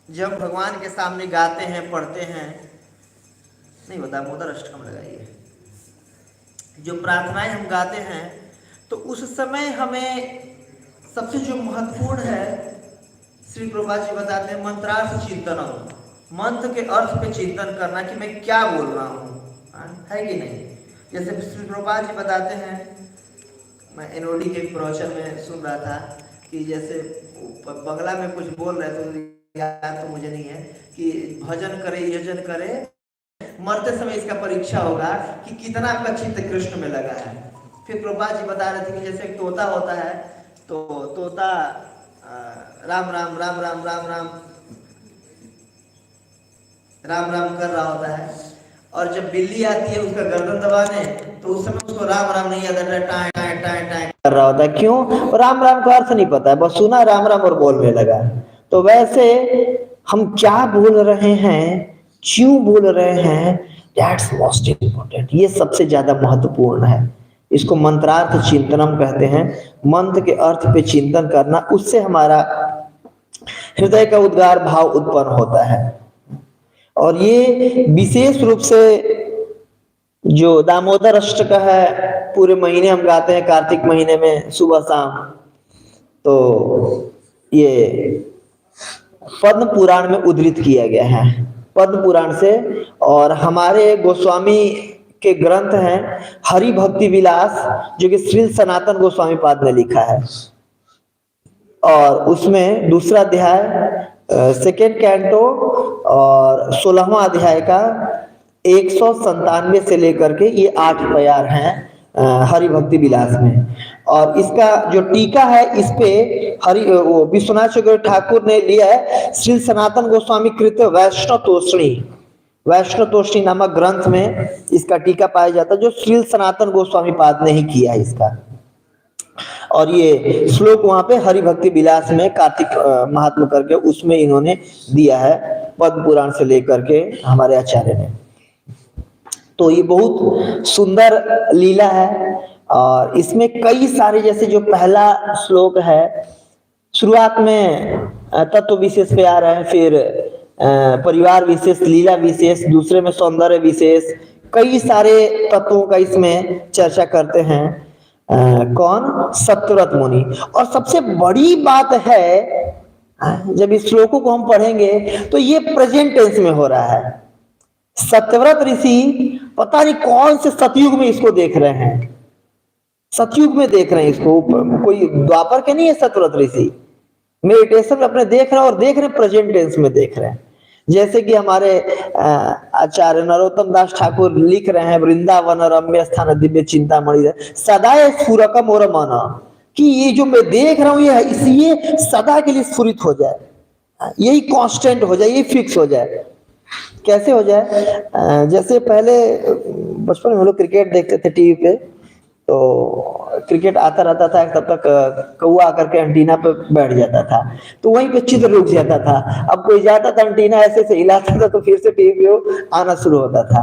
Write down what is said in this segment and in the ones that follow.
जब भगवान के सामने गाते हैं, पढ़ते हैं, नहीं बता दामोदर अष्टकम लगाइए, जो प्रार्थनाएं हम गाते हैं, तो उस समय हमें सबसे जो महत्वपूर्ण है, श्री प्रभुपाद जी बताते हैं मंत्रार्थ चिंतनम, मंत्र के अर्थ पे चिंतन करना कि मैं क्या बोल रहा हूँ, है कि नहीं। जैसे श्री प्रभुपाद जी बताते हैं, मैं एनओडी के प्रवचन में सुन रहा था कि जैसे बंगला में कुछ बोल रहे थे, याद तो मुझे नहीं है, कि भजन करे यजन करे, मरते समय इसका परीक्षा होगा कि कितना आपका चित्त कृष्ण में लगा है। फिर प्रभुपाद जी बता रहे थे कि जैसे एक तोता होता है, तो तोता राम राम राम राम राम राम राम राम कर रहा होता है, और जब बिल्ली आती है उसका गर्दन दबाने, तो उस समय उसको राम राम नहीं आता, टाए टाए टाए टाए कर रहा होता है। क्यों? राम राम का अर्थ नहीं पता है, बस सुना राम राम और बोलने लगा। तो वैसे हम क्या बोल रहे हैं, क्यों बोल रहे हैं, दैट्स मोस्ट इम्पोर्टेंट, ये सबसे ज्यादा महत्वपूर्ण है। इसको मंत्रार्थ चिंतनम कहते हैं। मंत्र के अर्थ पे चिंतन करना, उससे हमारा हृदय का उद्गार भाव उत्पन्न होता है। और ये विशेष रूप से जो दामोदर अष्टक है, पूरे महीने हम गाते हैं, कार्तिक महीने में सुबह शाम। तो ये पद्म पुराण में उद्धृत किया गया है, पद्म पुराण से। और हमारे गोस्वामी के ग्रंथ हैं हरि भक्ति विलास, जो कि श्री सनातन गोस्वामी पाद ने लिखा है। और उसमें दूसरा अध्याय, सेकेंड कैंटो और 16वां अध्याय का 197 से लेकर के ये 8 प्यार हैं हरि भक्ति विलास में। और इसका जो टीका है, इस पे वो विश्वनाथ चक्रवर्ती ठाकुर ने लिया है श्री सनातन गोस्वामी कृत वैष्णव तोषणी नामक ग्रंथ में इसका टीका पाया जाता है, जो श्री सनातन गोस्वामी पाद ने ही किया है इसका। और ये श्लोक वहां पे हरि भक्ति विलास में कार्तिक महात्मा करके उसमें इन्होंने दिया है, पद्म पुराण से लेकर के हमारे आचार्य ने। तो ये बहुत सुंदर लीला है। और इसमें कई सारे, जैसे जो पहला श्लोक है, शुरुआत में तत्व विशेष पे आ रहे हैं, फिर परिवार विशेष, लीला विशेष, दूसरे में सौंदर्य विशेष, कई सारे तत्वों का इसमें चर्चा करते हैं। कौन? सत्यव्रत मुनि। और सबसे बड़ी बात है, जब इस श्लोकों को हम पढ़ेंगे तो ये प्रेजेंट टेंस में हो रहा है। सत्यव्रत ऋषि पता नहीं कौन से सतयुग में इसको देख रहे हैं, सतयुग में देख रहे हैं इसको, कोई द्वापर के नहीं है सत्यव्रत ऋषि। मेडिटेशन में अपने देख रहे हैं, और देख रहे हैं प्रेजेंट टेंस में देख रहे हैं। जैसे कि हमारे आचार्य नरोत्तम दास ठाकुर लिख रहे हैं, वृंदावन रम्य स्थान दिव्य चिंतामणि सदा स्फुरकम और मन, कि ये जो मैं देख रहा हूं ये सदा के लिए स्फुरित हो जाए, यही कांस्टेंट हो जाए, यही फिक्स हो जाए। कैसे हो जाए? जैसे पहले बचपन में हम लोग क्रिकेट देखते थे टीवी पे, तो क्रिकेट आता रहता था, तब तक कौआ आकर के एंटीना पे बैठ जाता था, तो वहीं पे चित्र रुक जाता था। अब कोई जाता था, एंटीना ऐसे से हिलाता था, तो फिर से टीवी पे आना शुरू होता था,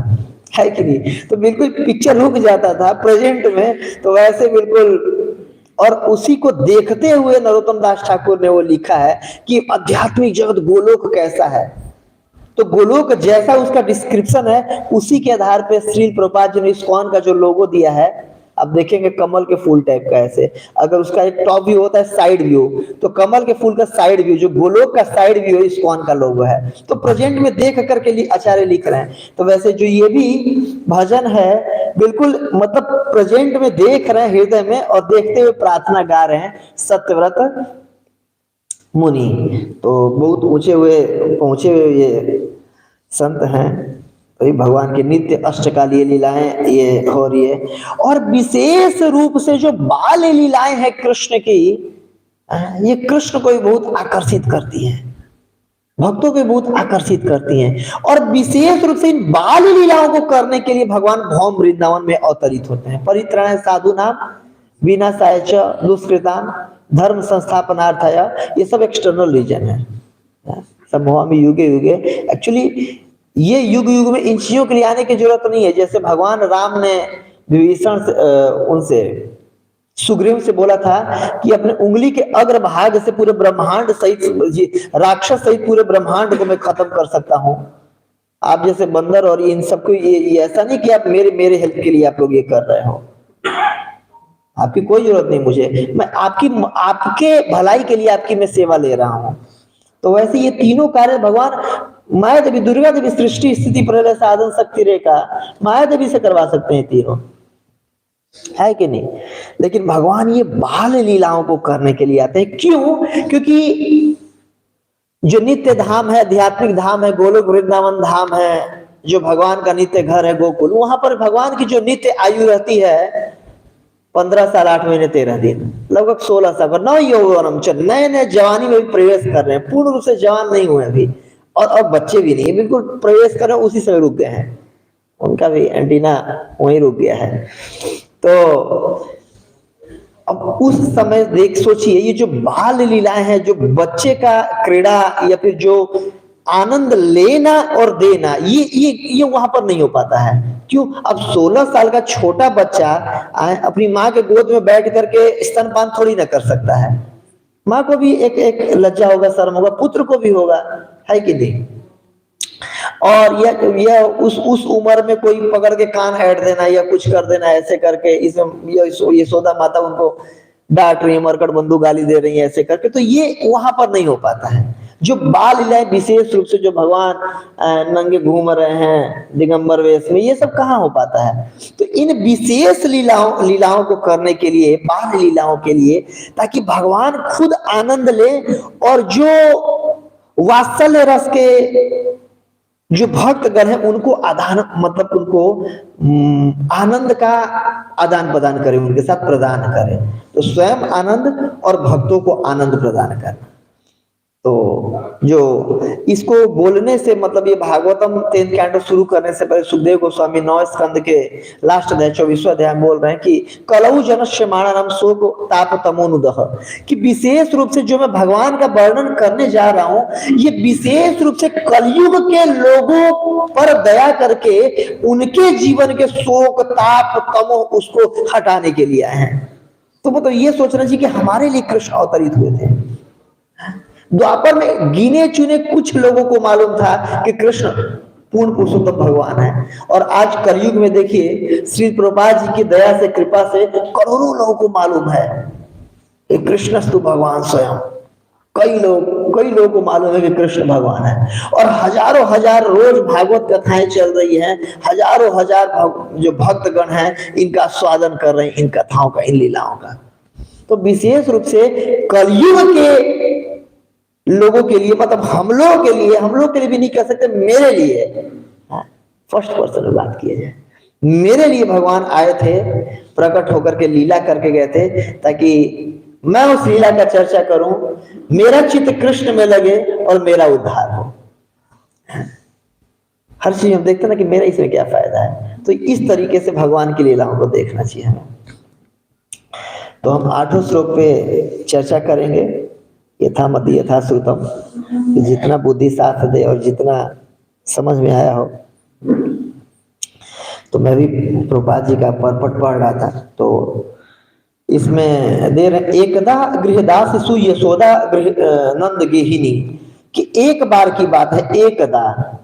है कि नहीं? तो बिल्कुल पिक्चर रुक जाता था प्रेजेंट में। तो वैसे बिल्कुल, और उसी को देखते हुए नरोत्तम दास ठाकुर ने वो लिखा है कि आध्यात्मिक जगत गोलोक कैसा है। तो गोलोक जैसा उसका डिस्क्रिप्शन है, उसी के आधार पे श्री प्रभुपाद जी ने इस्कॉन का जो लोगो दिया है, अब देखेंगे कमल के फूल टाइप का, ऐसे अगर उसका एक टॉप व्यू होता है, साइड व्यू, तो कमल के फूल का साइड व्यू, जो गोलोक का साइड व्यू इस्कॉन का लोगो है। तो प्रेजेंट में देख करके आचार्य लिख रहे हैं। तो वैसे जो ये भी भजन है, बिल्कुल मतलब प्रेजेंट में देख रहे हैं हृदय में, और देखते हुए प्रार्थना गा रहे हैं सत्यव्रत मुनि। तो बहुत ऊंचे हुए पहुंचे हुए ये संत हैं। तो भगवान की नित्य अष्टकालीय लीलाएं ये हो रही है। और विशेष रूप से जो बाल लीलाएं हैं कृष्ण की, ये कृष्ण को भी बहुत आकर्षित करती हैं, भक्तों को बहुत आकर्षित करती हैं। और विशेष रूप से इन बाल लीलाओं को करने के लिए भगवान भौम वृंदावन में अवतरित होते हैं। परित्राणाय साधूनां विनाशाय च दुष्कृतां धर्म संस्थापनार्थाय, ये सब एक्सटर्नल रीजन है, संभवामि युगे युगे। एक्चुअली ये युग युग में इन चीजों के लिए आने की जरूरत नहीं है। जैसे भगवान राम ने विभीषण उनसे सुग्रीव से बोला था कि अपने उंगली के अग्रभाग से पूरे ब्रह्मांड सहित, राक्षस सहित पूरे ब्रह्मांड को मैं खत्म कर सकता हूँ। आप जैसे बंदर और इन सबको ये ऐसा नहीं कि आप मेरे मेरे हेल्प के लिए आप लोग ये कर रहे हो, आपकी कोई जरूरत नहीं मुझे, मैं आपकी आपके भलाई के लिए आपकी मैं सेवा ले रहा हूँ। तो वैसे ये तीनों कार्य भगवान माया देवी, दुर्गा देवी, सृष्टि स्थिति प्रलय साधन शक्ति रेखा, माया देवी से करवा सकते हैं तीनों, है कि नहीं। लेकिन भगवान ये बाल लीलाओं को करने के लिए आते हैं। क्यों? क्योंकि जो नित्य धाम है, आध्यात्मिक धाम है, गोलोक वृंदावन धाम है, जो भगवान का नित्य घर है गोकुल, वहां पर भगवान की जो नित्य आयु रहती है 15 साल 8 महीने 13 दिन, लगभग 16 साल पर नव यौवनम च, नए नए जवानी में भी प्रवेश कर रहे हैं, पूर्ण रूप से जवान नहीं हुए अभी, और अब बच्चे भी नहीं, बिल्कुल प्रवेश कर रहे हैं, उसी समय रुक गए हैं, उनका भी एंटीना वहीं रुक गया है। तो अब उस समय देख सोचिए, ये जो बाल लीलाएं हैं, जो बच्चे का क्रीड़ा या फिर जो आनंद लेना और देना, ये वहां पर नहीं हो पाता है। क्यों? अब 16 साल का छोटा बच्चा अपनी माँ के गोद में बैठ करके स्तनपान थोड़ी ना कर सकता है। माँ को भी एक लज्जा होगा, शर्म होगा, पुत्र को भी होगा, है कि नहीं। और यह उस उम्र में कोई पकड़ के कान हेट देना या कुछ कर देना ऐसे करके, इसमें यशोदा माता उनको डांट रही है, मरकट बंधु गाली दे रही है ऐसे करके, तो ये वहां पर नहीं हो पाता है। जो बाल लीलाएं विशेष रूप से जो भगवान नंगे घूम रहे हैं दिगंबर वेश में, ये सब कहाँ हो पाता है। तो इन विशेष लीलाओं को करने के लिए, बाल लीलाओं के लिए, ताकि भगवान खुद आनंद ले, और जो वात्सल्य रस के जो भक्तगण है उनको मतलब उनको आनंद का आदान प्रदान करे, उनके साथ प्रदान करे। तो स्वयं आनंद और भक्तों को आनंद प्रदान करना। तो जो इसको बोलने से मतलब ये भागवतम 10 कैंटो शुरू करने से पहले सुखदेव गोस्वामी 9 स्कंद के लास्ट अध्याय 24वां अध्याय बोल रहे हैं कि कलऊ जनस्य माननम शोक ताप तमोनुदह, कि विशेष रूप से जो मैं भगवान का वर्णन करने जा रहा हूं, ये विशेष रूप से कलयुग के लोगों पर दया करके उनके जीवन के शोक ताप तमो उसको हटाने के लिए आए हैं। तो मतलब ये सोचना चाहिए कि हमारे लिए कृष्ण अवतरित हुए थे। द्वापर में गिने चुने कुछ लोगों को मालूम था कि कृष्ण पूर्ण पुरुषोत्तम भगवान है, और आज कलयुग में देखिए श्री प्रभुपाद जी की दया से, कृपा से करोड़ों लोगों को मालूम है कि कृष्णस्तु भगवान स्वयं। कई लोगों को मालूम है कि कृष्ण भगवान है, और हजारों हजार रोज भागवत कथाएं चल रही हैं, हजारों हजार जो भक्तगण हैं इनका स्वादन कर रहे हैं, इन कथाओं का, इन लीलाओं का। तो विशेष रूप से कलयुग के लोगों के लिए, मतलब हम लोग के लिए भी नहीं कह सकते, मेरे लिए, फर्स्ट पर्सन में बात किया जाए, मेरे लिए भगवान आए थे, प्रकट होकर के लीला करके गए थे, ताकि मैं उस लीला का चर्चा करूं, मेरा चित्त कृष्ण में लगे और मेरा उद्धार हो। हर चीज हम देखते ना कि मेरा इसमें क्या फायदा है। तो इस तरीके से भगवान की लीलाओं को देखना चाहिए हमें। तो हम 8 श्लोक पे चर्चा करेंगे, यथामति यथा श्रुतम, जितना बुद्धि साथ दे और जितना समझ में आया हो। तो मैं भी प्रभुपाद जी का परपट पढ़ रहा था, तो इसमें दे रहे एकदा गृहदास सु यशोदा नंद गेहिनी, कि एक बार की बात है, एकदा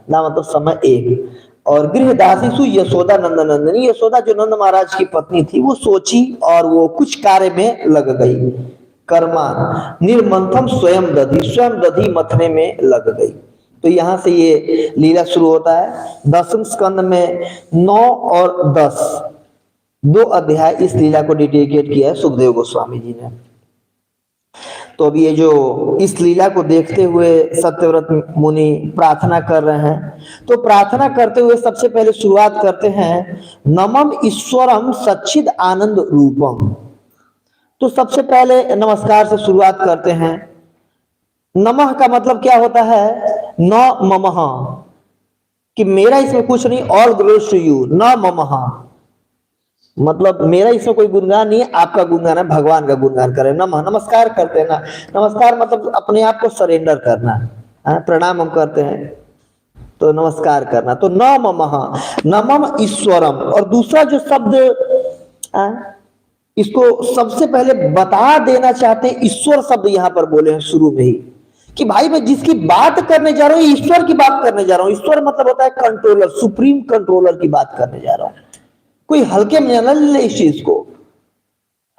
ना मतलब समय एक, और गृहदासी सु यशोदा नंद नंदनी, यशोदा जो नंद महाराज की पत्नी थी वो सोची और वो कुछ कार्य में लग गई, कर्मा निर्मंथम स्वयं दधी मथने में लग गई। तो यहां से ये लीला शुरू होता है। 10वें स्कंद में 9 और 10 2 अध्याय इस लीला को डेडिकेट किया है सुखदेव गोस्वामी जी ने। तो अब ये जो इस लीला को देखते हुए सत्यव्रत मुनि प्रार्थना कर रहे हैं, तो प्रार्थना करते हुए सबसे पहले शुरुआत करते हैं नमम ईश्वरम सच्चिद आनंद रूपम। तो सबसे पहले नमस्कार से शुरुआत करते हैं। नमः का मतलब क्या होता है? न ममः, कि मेरा इसमें कुछ नहीं, ऑल ग्लोरीज टू यू, न ममः मतलब मेरा इसमें कोई गुणगान नहीं है, आपका गुणगान है, भगवान का गुणगान करें। नमः नमस्कार करते हैं ना, नमस्कार मतलब अपने आप को सरेंडर करना, प्रणाम हम करते हैं तो नमस्कार करना। तो न ममः नमम ईश्वरम, और दूसरा जो शब्द इसको सबसे पहले बता देना चाहते हैं। ईश्वर शब्द यहां पर बोले हैं शुरू में ही कि भाई मैं जिसकी बात करने जा रहा हूं ईश्वर की बात करने जा रहा हूं। ईश्वर मतलब होता है कंट्रोलर, सुप्रीम कंट्रोलर की बात करने जा रहा हूं। कोई हल्के में न ले इस चीज को।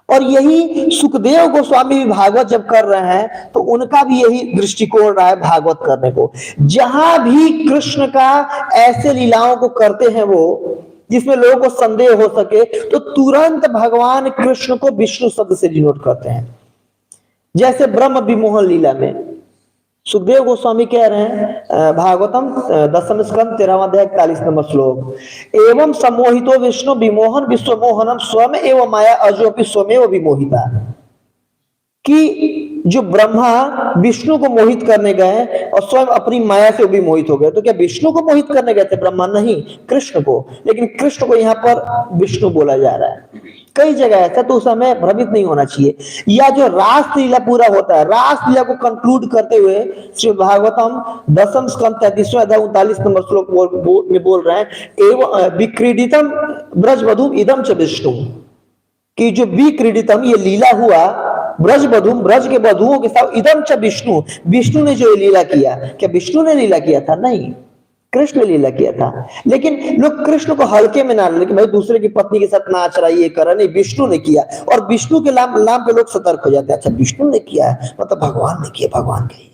और यही सुखदेव गोस्वामी भी भागवत जब कर रहे हैं तो उनका भी यही दृष्टिकोण रहा है भागवत करने को। जहां भी कृष्ण का ऐसे लीलाओं को करते हैं वो जिसमें लोगों को संदेह हो सके तो तुरंत भगवान कृष्ण को विष्णु शब्द से डिनोट करते हैं। जैसे ब्रह्म विमोहन लीला में सुखदेव गोस्वामी कह रहे हैं भागवतम 10वें स्कंद 13वां अध्याय 41 नंबर श्लोक, एवं सम्मोहितो विष्णु विमोहन विश्वमोहनम स्वयं एवं माया अजोपि स्वमेव विमोहिता। कि जो ब्रह्मा विष्णु को मोहित करने गए और स्वयं अपनी माया से भी मोहित हो गए। तो क्या विष्णु को मोहित करने गए थे ब्रह्मा? नहीं, कृष्ण को। लेकिन कृष्ण को यहाँ पर विष्णु बोला जा रहा है। कई जगह ऐसा, तो उस समय भ्रमित नहीं होना चाहिए। या जो रास लीला पूरा होता है, रास लीला को कंक्लूड करते हुए श्री भागवतम 10वें स्कंद 33वां अध्याय 39 नंबर श्लोक में बोल रहे हैं, एवं विक्रीडितम ब्रजवधूम इदम च विष्णु। कि जो विक्रीडितम ये लीला हुआ ब्रज बधूम, ब्रज के बधुओं के साथ, इदम च विष्णु, विष्णु ने जो लीला किया। क्या विष्णु ने लीला किया था? नहीं, कृष्ण ने लीला किया था। लेकिन लोग कृष्ण को हल्के में ना ले कि भाई दूसरे की पत्नी के साथ नाच रहा है, ये कर रहा, नहीं, विष्णु ने किया। और विष्णु के नाम पे लोग सतर्क हो जाते हैं। अच्छा, विष्णु ने किया है मतलब भगवान ने किया, भगवान का।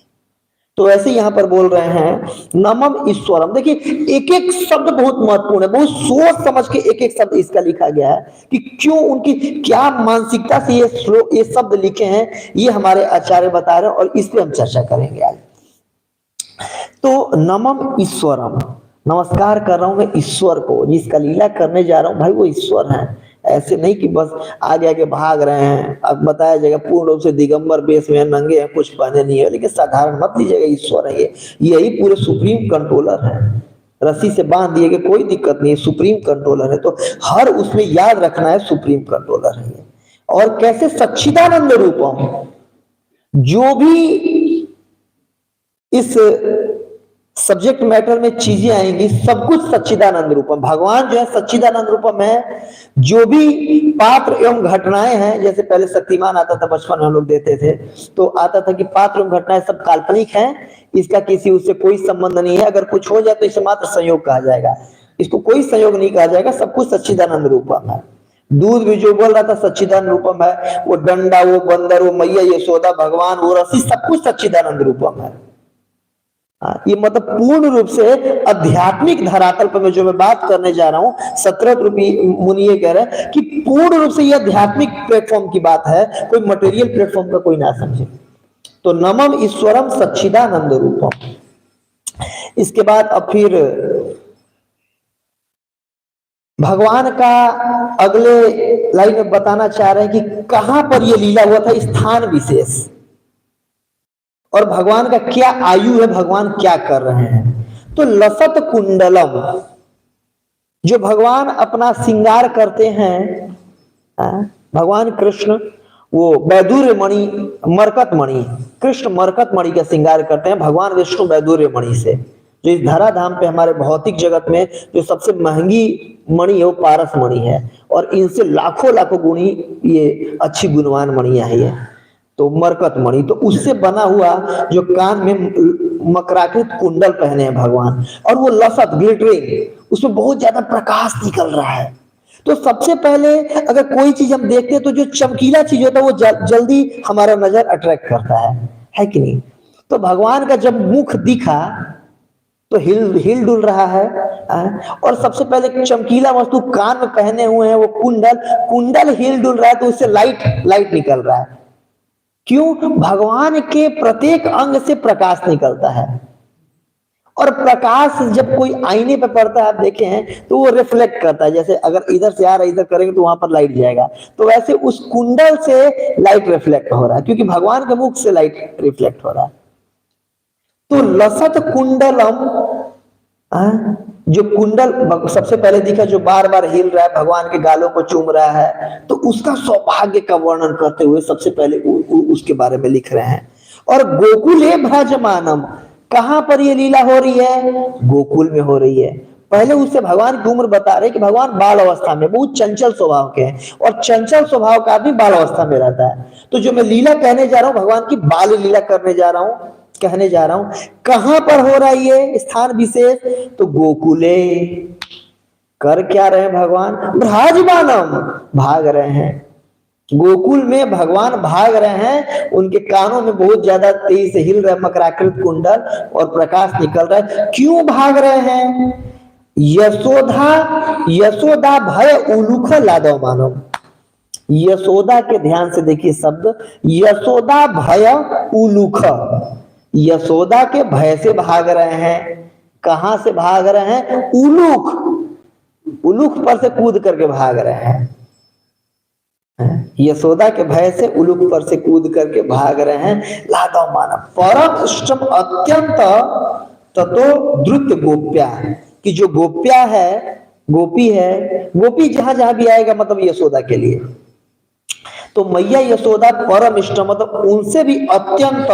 तो ऐसे यहां पर बोल रहे हैं नमम ईश्वरम। देखिए एक एक शब्द बहुत महत्वपूर्ण है, बहुत सोच समझ के एक एक शब्द इसका लिखा गया है कि क्यों, उनकी क्या मानसिकता से ये शब्द लिखे हैं, ये हमारे आचार्य बता रहे हैं और इस पे हम चर्चा करेंगे आज। तो नमम ईश्वरम, नमस्कार कर रहा हूं मैं ईश्वर को, जिसका लीला करने जा रहा हूं भाई वो ईश्वर है। ऐसे नहीं कि बस आगे आगे भाग रहे हैं। अब बताया जाएगा पूर्ण रूप से दिगंबर वेश में नंगे हैं, कुछ पहने नहीं है, लेकिन साधारण मत लीजिएगा, ईश्वर है ये। यही पूरे सुप्रीम कंट्रोलर है। रस्सी से बांध दिए गए, कोई दिक्कत नहीं, सुप्रीम कंट्रोलर है। तो हर उसमें याद रखना है सुप्रीम कंट्रोलर है ये। और कैसे सच्चिदानंद रूपम, जो भी इस सब्जेक्ट मैटर में चीजें आएंगी सब कुछ सच्चिदानंद रूपम। भगवान जो है सच्चिदानंद रूपम है। जो भी पात्र एवं घटनाएं हैं, जैसे पहले शक्तिमान आता था, बचपन में हम लोग देते थे तो आता था कि पात्र एवं घटनाएं सब काल्पनिक हैं, इसका किसी उससे कोई संबंध नहीं है। अगर कुछ हो जाए तो इसे मात्र संयोग कहा जाएगा, इसको कोई संयोग नहीं कहा जाएगा, सब कुछ सच्चिदानंद रूपम है। दूध भी जो बोल रहा था सच्चिदानंद रूपम है, वो डंडा, वो बंदर, वो मैया यशोदा, भगवान, वो रस्सी, सब कुछ सच्चिदानंद रूपम है। ये मतलब पूर्ण रूप से आध्यात्मिक धरातल पर जो मैं बात करने जा रहा हूं, 17 मुनि ये कह रहे हैं कि पूर्ण रूप से ये आध्यात्मिक प्लेटफॉर्म की बात है, कोई मटेरियल प्लेटफॉर्म का कोई ना समझे। तो नमम ईश्वरम सच्चिदानंद रूपम। इसके बाद अब फिर भगवान का अगले लाइन में बताना चाह रहे हैं कि कहां पर यह लीला हुआ था, स्थान विशेष, और भगवान का क्या आयु है, भगवान क्या कर रहे हैं। तो लसत कुंडलम, जो भगवान अपना श्रृंगार करते हैं, भगवान कृष्ण वो वैदुर्य मणि, मरकत मणि, कृष्ण मरकत मणि का श्रृंगार करते हैं। भगवान विष्णु वैदुर्य मणि से, जो इस धराधाम पे हमारे भौतिक जगत में जो सबसे महंगी मणि है वो पारस मणि है, और इनसे लाखों लाखों गुणी ये अच्छी गुणवान मणियां है ये। तो मरकत मणि, तो उससे बना हुआ जो कान में मकराकृत कुंडल पहने हैं भगवान, और वो लसत ग्लिटरिंग, उसमें बहुत ज्यादा प्रकाश निकल रहा है। तो सबसे पहले अगर कोई चीज हम देखते हैं तो जो चमकीला चीज होता है वो जल्दी हमारा नजर अट्रैक्ट करता है कि नहीं। तो भगवान का जब मुख दिखा तो हिल डुल रहा है, और सबसे पहले चमकीला वस्तु कान में पहने हुए हैं वो कुंडल हिल डुल रहा है, तो उससे लाइट निकल रहा है। क्यों? भगवान के प्रत्येक अंग से प्रकाश निकलता है, और प्रकाश जब कोई आईने पे पड़ता है आप देखे हैं तो वो रिफ्लेक्ट करता है। जैसे अगर इधर से आ रहा है, इधर करेंगे तो वहां पर लाइट जाएगा, तो वैसे उस कुंडल से लाइट रिफ्लेक्ट हो रहा है, क्योंकि भगवान के मुख से लाइट रिफ्लेक्ट हो रहा है। तो लसत कुंडलम, जो कुंडल सबसे पहले दिखा जो बार बार हिल रहा है, भगवान के गालों को चूम रहा है, तो उसका सौभाग्य का वर्णन करते हुए सबसे पहले उसके बारे में लिख रहे हैं। और गोकुले भ्राजमानम, कहां पर ये लीला हो रही है? गोकुल में हो रही है। पहले उससे भगवान की उम्र बता रहे कि भगवान बाल अवस्था में, बहुत चंचल स्वभाव के हैं, और चंचल स्वभाव का आदमी बाल अवस्था में रहता है। तो जो मैं लीला कहने जा रहा हूं, भगवान की बाल लीला करने जा रहा हूं, कहने जा रहा हूं। कहां पर हो रहा है ये स्थान विशेष? तो गोकुले। कर क्या रहे हैं भगवान? ब्रजमानम, भाग रहे हैं। गोकुल में भगवान भाग रहे हैं। उनके कानों में बहुत ज्यादा तेजी से हिल रहा है मकराकृत कुंडल, और प्रकाश निकल रहा है। क्यों भाग रहे हैं? यशोदा, यशोदा भय उलूख लादव मानव। यशोदा के ध्यान से देखिए शब्द, यशोदा भय उलूख। यशोदा के भय से भाग रहे हैं। कहां से भाग रहे हैं? उलूख, उलूख पर से कूद करके भाग रहे हैं। यशोदा के भय से उलूक पर से कूद करके भाग रहे हैं। लादव मानव परम इष्टम अत्यंत ततो द्रुत गोप्या, कि जो गोप्या है, गोपी है, गोपी जहां जहां भी आएगा मतलब यशोदा के लिए। तो मैया यशोदा परम इष्ट, मतलब उनसे भी अत्यंत,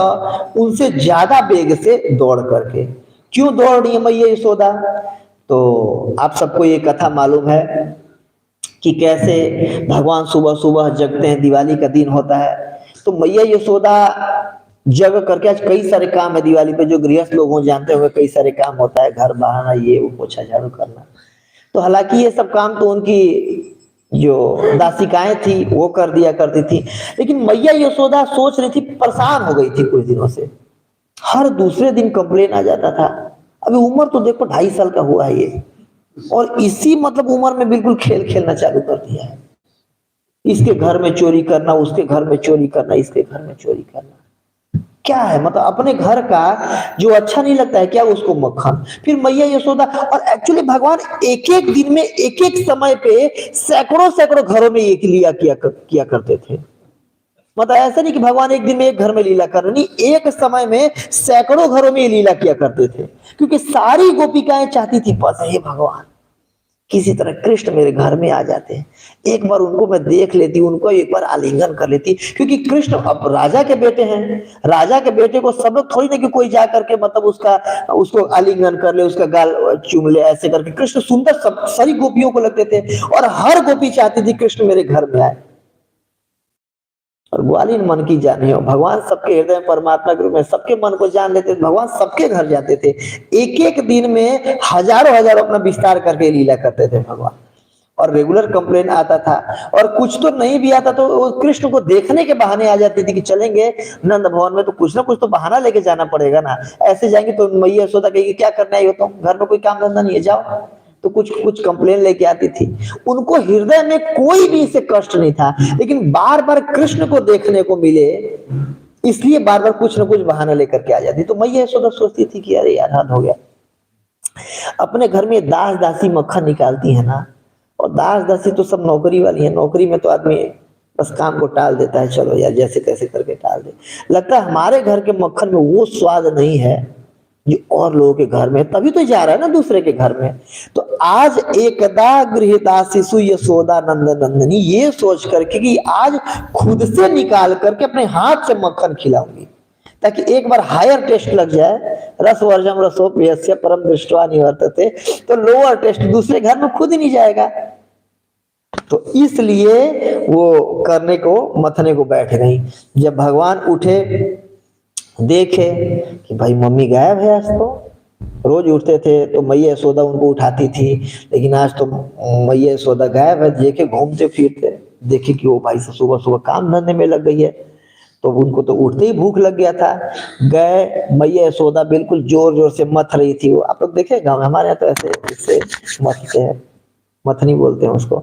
उनसे ज्यादा वेग से दौड़ करके। क्यों दौड़ रही है मैया यशोदा? तो आप सबको ये कथा मालूम है कि कैसे भगवान सुबह सुबह जगते हैं, दिवाली का दिन होता है। तो मैया यशोदा जग करके, आज कई सारे काम है दिवाली पे, जो गृहस्थ लोग हो जानते हुए कई सारे काम होता है, घर बहाना, ये वो, पोछा झाड़ू करना। तो हालांकि ये सब काम तो उनकी जो दासिकाएं थी वो कर दिया करती थी, लेकिन मैया यशोदा सोच रही थी, परेशान हो गई थी कुछ दिनों से। हर दूसरे दिन कंप्लेन आ जाता था। अभी उम्र तो देखो 2.5 साल का हुआ है ये, और इसी मतलब उम्र में बिल्कुल खेल खेलना चालू कर दिया है। इसके घर में चोरी करना, उसके घर में चोरी करना, इसके घर में चोरी करना। क्या है मतलब, अपने घर का जो अच्छा नहीं लगता है क्या, उसको मक्खन। फिर मैया यशोदा, और एक्चुअली भगवान एक एक दिन में, एक एक समय पे सैकड़ों सैकड़ों घरों में एक लीला किया करते थे। मतलब ऐसा नहीं कि भगवान एक दिन में एक घर में लीला कर रहे, नहीं, एक समय में सैकड़ों घरों में ये लीला किया करते थे। क्योंकि सारी गोपिकाएं चाहती थी, बस हे भगवान किसी तरह कृष्ण मेरे घर में आ जाते हैं, एक बार उनको मैं देख लेती, उनको एक बार आलिंगन कर लेती। क्योंकि कृष्ण अब राजा के बेटे हैं, राजा के बेटे को सब लोग थोड़ी ना कि कोई जा करके मतलब उसको आलिंगन कर ले, उसका गाल चूम ले, ऐसे करके। कृष्ण सुंदर सब सारी गोपियों को लगते थे, और हर गोपी चाहती थी कृष्ण मेरे घर में आए। और ग्वालीन मन की जाने हो, भगवान सबके हृदय में परमात्मा के रूप में सबके मन को जान लेते थे। भगवान सबके घर जाते थे, एक एक दिन में हजारों हजारों अपना विस्तार करके लीला करते थे भगवान। और रेगुलर कंप्लेन आता था, और कुछ तो नहीं भी आता तो वो कृष्ण को देखने के बहाने आ जाती थी कि चलेंगे नंद भवन में, तो कुछ ना कुछ तो बहाना लेके जाना पड़ेगा ना। ऐसे जाएंगे तो मैया यशोदा कहेगी क्या करना है, तुम घर में कोई काम धंधा नहीं है, जाओ। तो कुछ कुछ कंप्लेन लेके आती थी। उनको हृदय में कोई भी इसे कष्ट नहीं था, लेकिन बार बार कृष्ण को देखने को मिले, इसलिए बार बार कुछ ना कुछ बहाना लेकर के आ जाती। तो मैया यशोदा सोचती थी कि अरे यार हद हो गया। अपने घर में दास दासी मक्खन निकालती है ना, और दास दासी तो सब नौकरी वाली है। नौकरी में तो आदमी बस काम को टाल देता है, चलो यार जैसे तैसे करके टाल दे। लगता है हमारे घर के मक्खन में वो स्वाद नहीं है जो और लोगों के घर में, तभी तो जा रहा है ना दूसरे के घर में। तो आज एकदा गृहीता शिशु यशोदा नंद नंदनी, ये सोच करके कि आज खुद से निकाल करके अपने हाथ से मक्खन खिलाऊंगी, ताकि एक बार हायर टेस्ट लग जाए। रस वर्जम रसोप्यस्य परम दृष्टवा निवर्तते, तो लोअर टेस्ट दूसरे घर में खुद ही नहीं जाएगा। तो इसलिए वो करने को, मथने को बैठ गई। जब भगवान उठे, देखे कि भाई मम्मी गायब है। आज तो रोज उठते थे तो मैया यशोदा उनको उठाती थी, लेकिन आज तो मैया यशोदा गायब है। देखे घूमते फिरते, देखे कि वो भाई से सुबह सुबह काम धंधे में लग गई है। तो उनको तो उठते ही भूख लग गया था। गए, मैया यशोदा बिल्कुल जोर जोर से मथ रही थी। वो आप लोग देखे गाँव में, हमारे यहाँ तो ऐसे इससे मथते हैं, मथनी बोलते हैं उसको,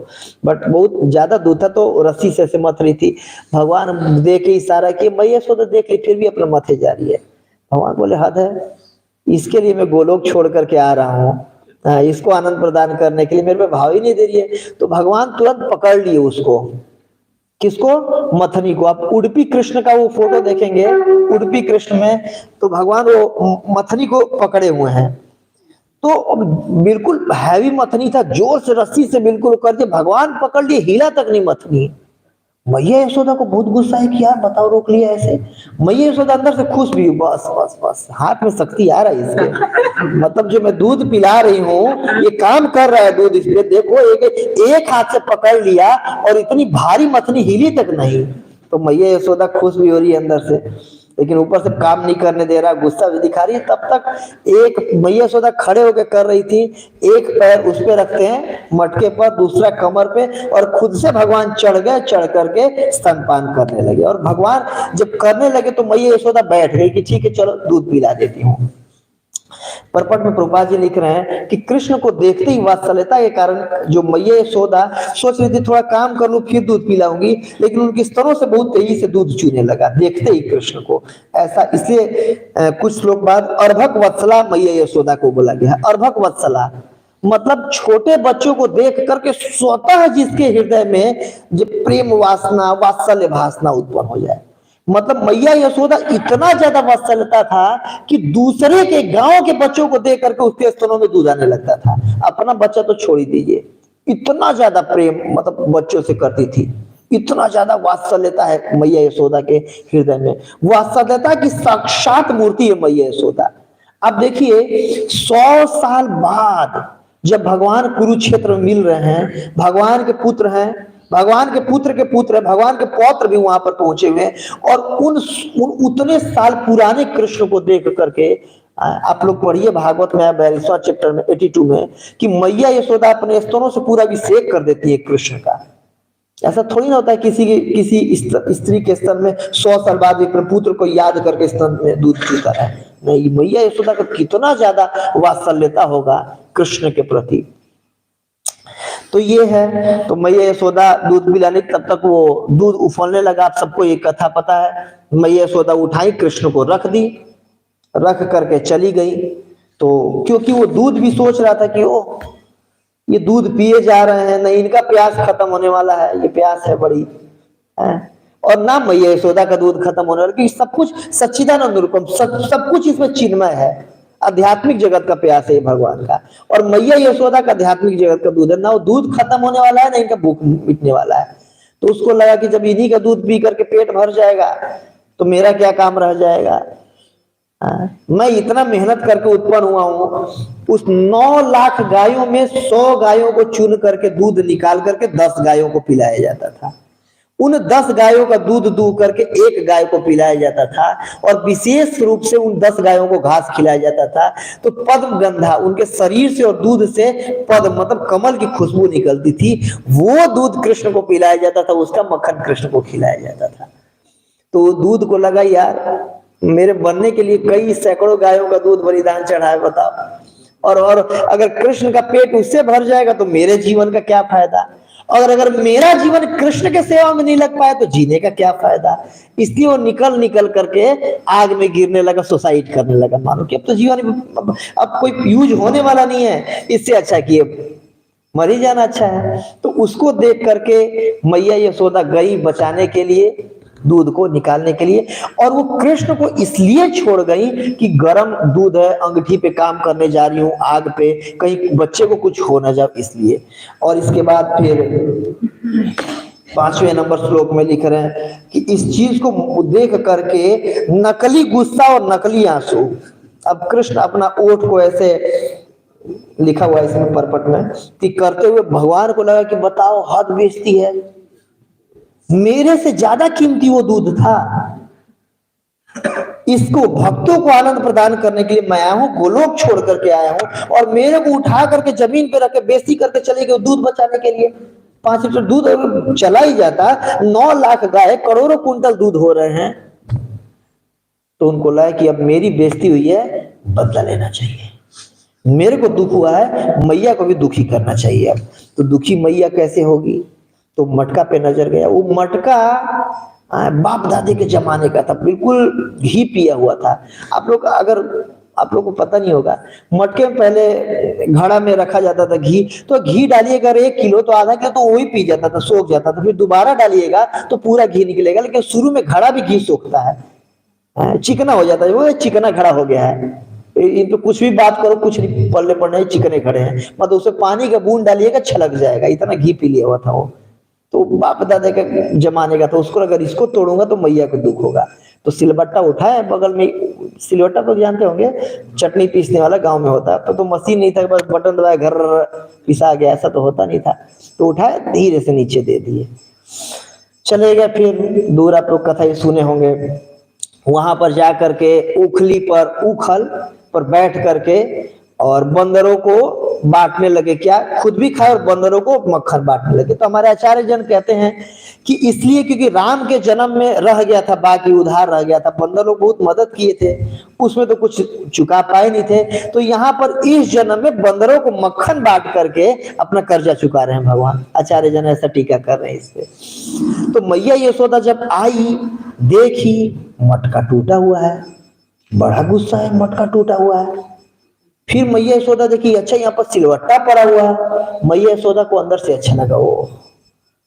बट बहुत ज्यादा दूध था तो रस्सी से ऐसे मथ रही थी। भगवान देख के इशारा किए, मैया यशोदा देख ली, फिर भी अपना मथे जा रही है। भगवान बोले हद है, इसके लिए मैं गोलोक छोड़ करके आ रहा हूँ, इसको आनंद प्रदान करने के लिए मेरे पे भाव ही नहीं दे रही है। तो भगवान तुरंत पकड़ लिए उसको, किसको? मथनी को। आप उडुपी कृष्ण का वो फोटो देखेंगे, उडुपी कृष्ण में तो भगवान वो मथनी को पकड़े हुए हैं। तो बिल्कुल हैवी मथनी था, जोर से रस्सी से बिल्कुल करके भगवान पकड़ लिए, हिला तक नहीं मथनी। मैया यशोदा को बहुत गुस्सा है कि यार बताओ रोक लिया ऐसे। मैया यशोदा अंदर से खुश भी हुई, बस बस बस हाथ में शक्ति आ रही है इसके, मतलब जो मैं दूध पिला रही हूँ ये काम कर रहा है दूध इस पे, देखो एक हाथ से पकड़ लिया और इतनी भारी मथनी हिली तक नहीं। तो मैया यशोदा खुश भी हो रही है अंदर से, लेकिन ऊपर से काम नहीं करने दे रहा, गुस्सा भी दिखा रही है। तब तक एक मैया यशोदा खड़े होकर कर रही थी, एक पैर उस पे रखते हैं मटके पर, दूसरा कमर पे, और खुद से भगवान चढ़ गए, चढ़ करके स्तनपान करने लगे। और भगवान जब करने लगे तो मैया यशोदा बैठ गई कि ठीक है चलो दूध पिला देती हूँ। परपट में प्रभुपाद जी लिख रहे हैं कि कृष्ण को देखते ही वात्सल्यता के कारण जो मैया यशोदा सोच रही थी थोड़ा काम कर लूं फिर दूध पिलाऊंगी, लेकिन उनके स्तनों से बहुत तेजी से दूध चूने लगा देखते ही कृष्ण को। ऐसा इसलिए कुछ श्लोक बाद अर्भक वत्सला मैया यशोदा को बोला गया। अर्भक वत्सला मतलब छोटे बच्चों को देख करके स्वतः जिसके हृदय में जो प्रेम वासना वात्सल्य भासना उत्पन्न हो जाए। मतलब मैया यशोदा इतना ज्यादा वात्सल्यता था कि दूसरे के गांव के बच्चों को देख करके उसके स्तनों में दूध आने लगता था। अपना बच्चा तो छोड़ ही दीजिए, इतना ज्यादा प्रेम मतलब बच्चों से करती थी, इतना ज्यादा वात्सल्यता है मैया यशोदा के हृदय में। वात्सल्यता की साक्षात मूर्ति है मैया यशोदा। अब देखिए 100 साल बाद जब भगवान कुरुक्षेत्र में मिल रहे हैं, भगवान के पुत्र हैं, भगवान के पुत्र के पुत्र है, भगवान के पौत्र भी वहां पर पहुंचे हुए हैं, और उन उतने साल पुराने कृष्ण को देख करके आप लोग पढ़िए भागवत में 42वां चैप्टर में 82 में कि मैया यशोदा अपने स्तनों से पूरा अभिषेक कर देती है कृष्ण का। ऐसा थोड़ी ना होता है किसी स्त्री के स्तन में 100 साल बाद अपने पुत्र को याद करके स्तन में दूध पीता है। नहीं, मैया यशोदा का कितना ज्यादा वात्सल्यता होगा कृष्ण के प्रति। तो ये है, तो मैया यशोदा दूध पिलाने तब तक वो दूध उफलने लगा। आप सबको ये कथा पता है। मैया यशोदा उठाई कृष्ण को रख दी, रख करके चली गई। तो क्योंकि वो दूध भी सोच रहा था कि ओ ये दूध पिए जा रहे हैं, नहीं इनका प्यास खत्म होने वाला है, ये प्यास है बड़ी है। और ना मैया यशोदा का दूध खत्म होने वाला, क्योंकि सब कुछ सच्चिदानंद रूपम, सब कुछ इसमें चिन्मय है। आध्यात्मिक जगत का प्यास है भगवान का, और मैया यशोदा का आध्यात्मिक जगत का दूध है। ना वो दूध खत्म होने वाला है, ना इनका भूख मिटने वाला है। तो उसको लगा कि जब इन्हीं का दूध पी करके पेट भर जाएगा तो मेरा क्या काम रह जाएगा। मैं इतना मेहनत करके उत्पन्न हुआ हूं, उस 9 लाख गायों में 100 गायों को चुन करके दूध निकाल करके 10 गायों को पिलाया जाता था। उन 10 गायों का दूध दू करके एक गाय को पिलाया जाता था, और विशेष रूप से उन 10 गायों को घास खिलाया जाता था। तो पद्म गंधा उनके शरीर से और दूध से पद्म मतलब कमल की खुशबू निकलती थी, वो दूध कृष्ण को पिलाया जाता था, उसका मक्खन कृष्ण को खिलाया जाता था। तो दूध को लगा यार मेरे बनने के लिए कई सैकड़ों गायों का दूध बलिदान चढ़ाए, बताओ। और अगर कृष्ण का पेट उससे भर जाएगा तो मेरे जीवन का क्या फायदा। और अगर मेरा जीवन कृष्ण के सेवा में नहीं लग पाया तो जीने का क्या फायदा। इसलिए वो निकल निकल करके आग में गिरने लगा, सुसाइड करने लगा। मानो कि अब तो जीवन अब कोई यूज होने वाला नहीं है, इससे अच्छा कि मर ही जाना अच्छा है। तो उसको देख करके मैया यशोदा गई बचाने के लिए, दूध को निकालने के लिए। और वो कृष्ण को इसलिए छोड़ गई कि गर्म दूध है, अंगीठी पे काम करने जा रही हूं आग पे, कहीं बच्चे को कुछ हो ना जाए इसलिए। और इसके बाद फिर 5वें नंबर श्लोक में लिख रहे हैं कि इस चीज को देख करके नकली गुस्सा और नकली आंसू। अब कृष्ण अपना ओठ को ऐसे लिखा हुआ है इसमें परपट में कि करते हुए भगवान को लगा कि बताओ हद बेइज्जती है, मेरे से ज्यादा कीमती वो दूध था। इसको भक्तों को आनंद प्रदान करने के लिए मैं आया हूं, गोलोक छोड़ करके आया हूं, और मेरे को उठा करके जमीन पे रख के बेइज्जती करके चले गए दूध बचाने के लिए। 5 लीटर दूध चला ही जाता, 9 लाख गाय, करोड़ों कुंटल दूध हो रहे हैं। तो उनको लगा कि अब मेरी बेइज्जती हुई है, बदला लेना चाहिए, मेरे को दुख हुआ है, मैया को भी दुखी करना चाहिए। अब तो दुखी मैया कैसे होगी। तो मटका पे नजर गया। वो मटका बाप दादे के जमाने का था, बिल्कुल घी पिया हुआ था। आप लोग को पता नहीं होगा, मटके में पहले घड़ा में रखा जाता था घी, तो घी डालिएगा 1 किलो तो आधा किलो तो वही पी जाता था, सोख जाता था। फिर दोबारा डालिएगा तो पूरा घी निकलेगा, लेकिन शुरू में घड़ा भी घी सोखता है, चिकना हो जाता है। वो चिकना घड़ा हो गया है, इन तो कुछ भी बात करो कुछ नहीं पल्ले पड़ने, चिकने खड़े हैं। मतलब उसमें पानी का बूंद डालिएगा छलक जाएगा, इतना घी पी लिया हुआ था वो। तो बाप दादा के जमाने का, तो उसको अगर इसको तोड़ूंगा तो मैया को दुख होगा। तो सिलबट्टा उठाए बगल में, सिलबट्टा तो जानते होंगे, चटनी पीसने वाला गांव में होता है, तो मशीन नहीं था, बस बटन दबाया घर पिसा गया, ऐसा तो होता नहीं था। तो उठाए धीरे से नीचे दे दिए, चले गए। फिर दूर आप लोग कथा ये सुने होंगे, वहां पर जा करके उखली पर, उखल पर बैठ करके और बंदरों को बांटने लगे, क्या खुद भी खाए और बंदरों को मक्खन बांटने लगे। तो हमारे आचार्य जन कहते हैं कि इसलिए क्योंकि राम के जन्म में रह गया था, बाकी उधार रह गया था, बंदर लोग बहुत मदद किए थे, उसमें तो कुछ चुका पाए नहीं थे, तो यहाँ पर इस जन्म में बंदरों को मक्खन बांट करके अपना कर्जा चुका रहे हैं भगवान। आचार्य जन ऐसा टीका कर रहे हैं इस पे। तो मैया यशोदा जब आई, देखी मटका टूटा हुआ है, बड़ा गुस्सा है, मटका टूटा हुआ है। फिर मैया यशोदा देखी, अच्छा यहाँ पर सिलवट्टा पड़ा हुआ है। मैया यशोदा को अंदर से अच्छा लगा, वो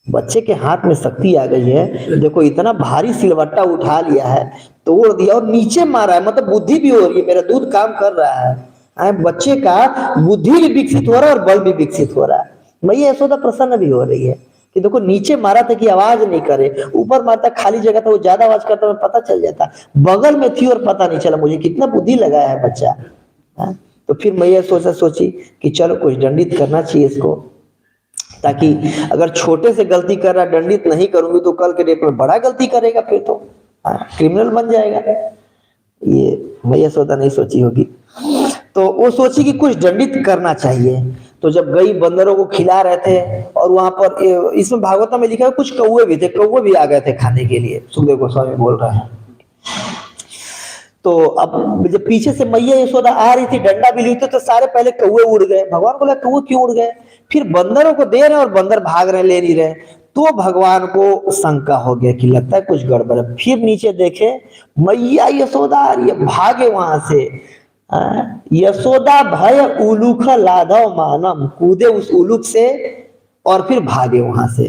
बच्चे के हाथ में शक्ति आ गई है, देखो इतना भारी सिलवट्टा उठा लिया है, तोड़ दिया और नीचे मारा है, मतलब बुद्धि भी हो रही है, मेरा दूध काम कर रहा है, बच्चे का बुद्धि भी विकसित हो रहा है और बल भी विकसित हो रहा है। मैया यशोदा प्रसन्न भी हो रही है कि देखो नीचे मारा था कि आवाज नहीं करे, ऊपर मारता खाली जगह था, वो ज्यादा आवाज करता मैं पता चल जाता, बगल में थी और पता नहीं चला, मुझे कितना बुद्धि लगाया है बच्चा। तो फिर मैया सोची कि चलो कुछ दंडित करना चाहिए इसको, ताकि अगर छोटे से गलती कर रहा, दंडित नहीं करूंगी तो कल के डेट में बड़ा गलती करेगा, फिर तो क्रिमिनल बन जाएगा। ये मैया यशोदा नहीं सोची होगी, तो वो सोची कि कुछ दंडित करना चाहिए। तो जब गई, बंदरों को खिला रहे थे, और वहां पर इसमें भागवत में लिखा है कुछ कौवे भी थे, कौवे भी आ गए थे खाने के लिए, सुखदेव गोस्वामी बोल रहे हैं। तो अब जब पीछे से मैया यशोदा आ रही थी, डंडा भी ली थी, तो सारे पहले कौवे उड़ गए। भगवान को लगा कौवे क्यों उड़ गए, फिर बंदरों को दे रहे और बंदर भाग रहे, ले नहीं रहे, तो भगवान को शंका हो गया कि लगता है कुछ गड़बड़ है। फिर नीचे देखे मैया यशोदा आ रही है, भागे वहां से। यशोदा भय उलूख लाधव मानम, कूदे उस उलूख से और फिर भागे वहां से।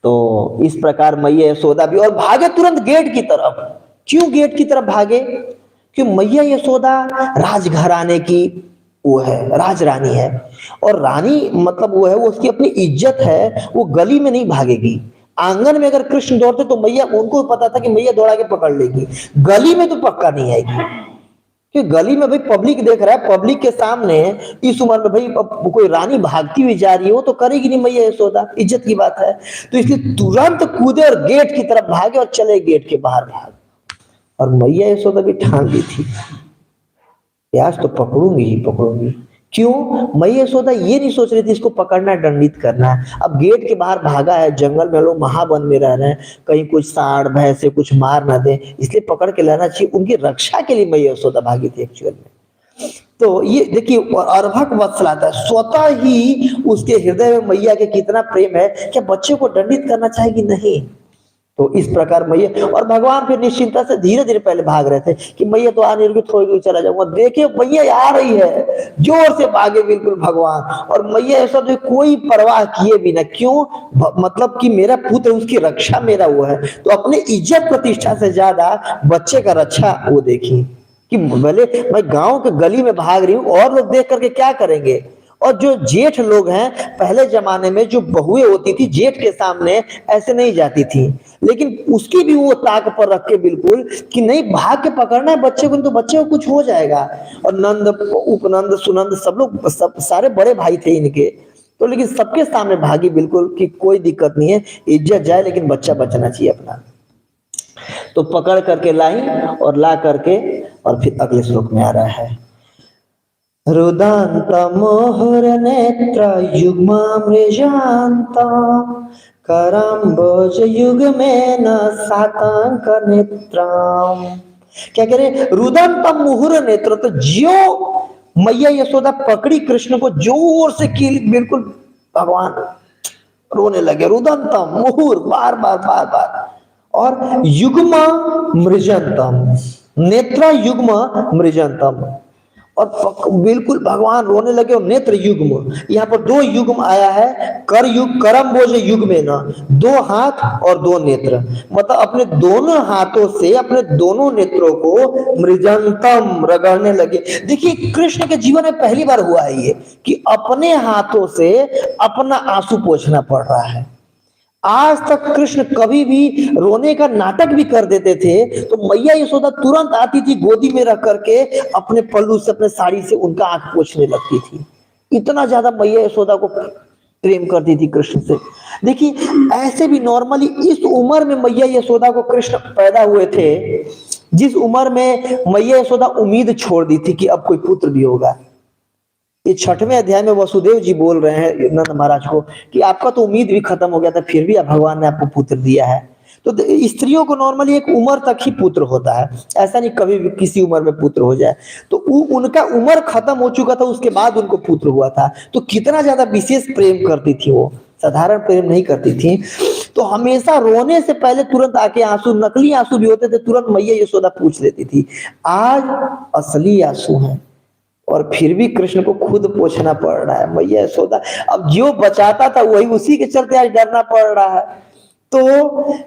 तो इस प्रकार मैया यशोदा भी, और भागे तुरंत गेट की तरफ। क्यों गेट की तरफ भागे, कि मैया यशोदा राजघराने की वो है, राजरानी है, और रानी मतलब वो है, वो उसकी अपनी इज्जत है, वो गली में नहीं भागेगी। आंगन में अगर कृष्ण दौड़ते तो मैया, उनको पता था कि मैया दौड़ा के पकड़ लेगी, गली में तो पक्का नहीं आएगी, कि गली में भाई पब्लिक देख रहा है, पब्लिक के सामने इस उम्र में भाई कोई रानी भागती हुई जा रही है, वो तो करेगी नहीं मैया यशोदा, इज्जत की बात है। तो इसलिए तुरंत कूदे और गेट की तरफ भागे और चले गेट के बाहर भाग। और मैया यशोदा भी ठान ली थी आज तो पकड़ूंगी ही पकड़ूंगी। क्यों, मैया यशोदा ये नहीं सोच रही थी इसको पकड़ना, दंडित करना है। अब गेट के बाहर भागा है, जंगल में लोग महावन में रह रहे हैं, कहीं कुछ सांड भैंसे कुछ मार ना दे, इसलिए पकड़ के लाना चाहिए, उनकी रक्षा के लिए मैया यशोदा भागी थी एक्चुअल में। तो ये देखिए, अर्भक वत्सलाता है, स्वतः ही उसके हृदय में मैया के कितना प्रेम है, क्या बच्चे को दंडित करना चाहेगी, नहीं। तो इस प्रकार मैया, और भगवान फिर निश्चिंता से धीरे धीरे पहले भाग रहे थे कि मैया तो आ नहीं रही, थोड़ी दूर चला जाऊंगा, देखिए मैया आ रही है, जोर से भागे बिल्कुल भगवान। और मैया ऐसा जो कोई परवाह किए बिना, क्यों, मतलब कि मेरा पुत्र, उसकी रक्षा मेरा वो है, तो अपने इज्जत प्रतिष्ठा से ज्यादा बच्चे का रक्षा वो देखी, कि भले मैं गांव के गली में भाग रही हूँ, और लोग देख करके क्या करेंगे। और जो जेठ लोग हैं, पहले जमाने में जो बहुएं होती थी जेठ के सामने ऐसे नहीं जाती थी, लेकिन उसकी भी वो ताक पर रख के बिल्कुल कि नहीं, भाग के पकड़ना है बच्चे को, तो बच्चे को कुछ हो जाएगा। और नंद, उपनंद, सुनंद सब लोग, सब सारे बड़े भाई थे इनके, तो लेकिन सबके सामने भागी बिल्कुल कि कोई दिक्कत नहीं है, इज्जत जाए लेकिन बच्चा बचना चाहिए अपना। तो पकड़ करके लाई और ला करके, और फिर अगले श्लोक में आ रहा है, रुदंत मोहर नेत्र युग्ममृजान्त करम्बोज युग में न सातंक नेत्रम। क्या कह रहे, रुदंत मुहुर नेत्र, तो जो मैया यशोदा पकड़ी कृष्ण को जोर से कील, बिल्कुल भगवान रोने लगे, रुदंतम मुहुर, बार बार बार बार, और युग्म मृजंतम, नेत्र युग्म मृजंतम, और बिल्कुल भगवान रोने लगे। और नेत्र युग्म, यहाँ पर दो युग्म आया है, कर युग, करम बोझ युग में ना, दो हाथ और दो नेत्र, मतलब अपने दोनों हाथों से अपने दोनों नेत्रों को मृजंतम रगड़ने लगे। देखिए कृष्ण के जीवन में पहली बार हुआ है ये कि अपने हाथों से अपना आंसू पोंछना पड़ रहा है। आज तक कृष्ण कभी भी रोने का नाटक भी कर देते थे तो मैया यशोदा तुरंत आती थी, गोदी में रख करके अपने पल्लू से, अपने साड़ी से उनका आंख पोंछने लगती थी। इतना ज्यादा मैया यशोदा को प्रेम करती थी कृष्ण से। देखिए, ऐसे भी नॉर्मली इस उम्र में मैया यशोदा को कृष्ण पैदा हुए थे, जिस उम्र में मैया यशोदा उम्मीद छोड़ दी थी कि अब कोई पुत्र भी होगा। ये 6वें अध्याय में वसुदेव जी बोल रहे हैं नंद महाराज को कि आपका तो उम्मीद भी खत्म हो गया था, फिर भी भगवान ने आपको पुत्र दिया है। तो स्त्रियों को नॉर्मली एक उम्र तक ही पुत्र होता है, ऐसा नहीं कभी भी किसी उम्र में पुत्र हो जाए। तो उनका उम्र खत्म हो चुका था, उसके बाद उनको पुत्र हुआ था। तो कितना ज्यादा विशेष प्रेम करती थी वो, साधारण प्रेम नहीं करती थी। तो हमेशा रोने से पहले तुरंत आके आंसू, नकली आंसू भी होते थे, तुरंत मैया यशोदा पूछ लेती थी। आज असली आंसू हैं और फिर भी कृष्ण को खुद पोछना पड़ रहा है मैया यशोदा। अब जो बचाता था वही, उसी के चलते आज डरना पड़ रहा है। तो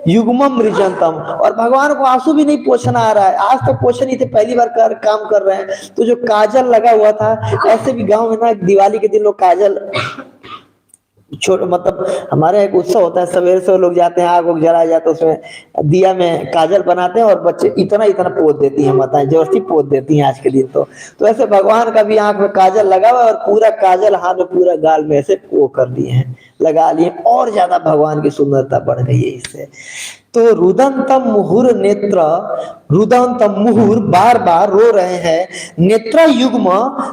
युग्मम मृजंतम, और भगवान को आंसू भी नहीं पोछना आ रहा है। आज तक पोछे नहीं थे, पहली बार काम कर रहे हैं। तो जो काजल लगा हुआ था, ऐसे भी गांव में ना दिवाली के दिन लोग काजल छोटे, मतलब हमारे एक उत्सव होता है, सवेरे से लोग जाते हैं, आग वग जलाया जाता है, उसमें दिया में काजल बनाते हैं और बच्चे इतना इतना पोत देती हैं, माताएं जबरदस्ती पोत देती हैं आज के दिन। तो ऐसे भगवान का भी आंख में काजल लगा हुआ और पूरा काजल हाथ में, पूरा गाल में ऐसे वो कर दिए हैं, लगा लिए, और ज्यादा भगवान की सुंदरता बढ़ गई है इससे। तो रुदंतम मुहुर नेत्र, रुदंतम मुहुर बार बार रो रहे हैं, नेत्र युग्म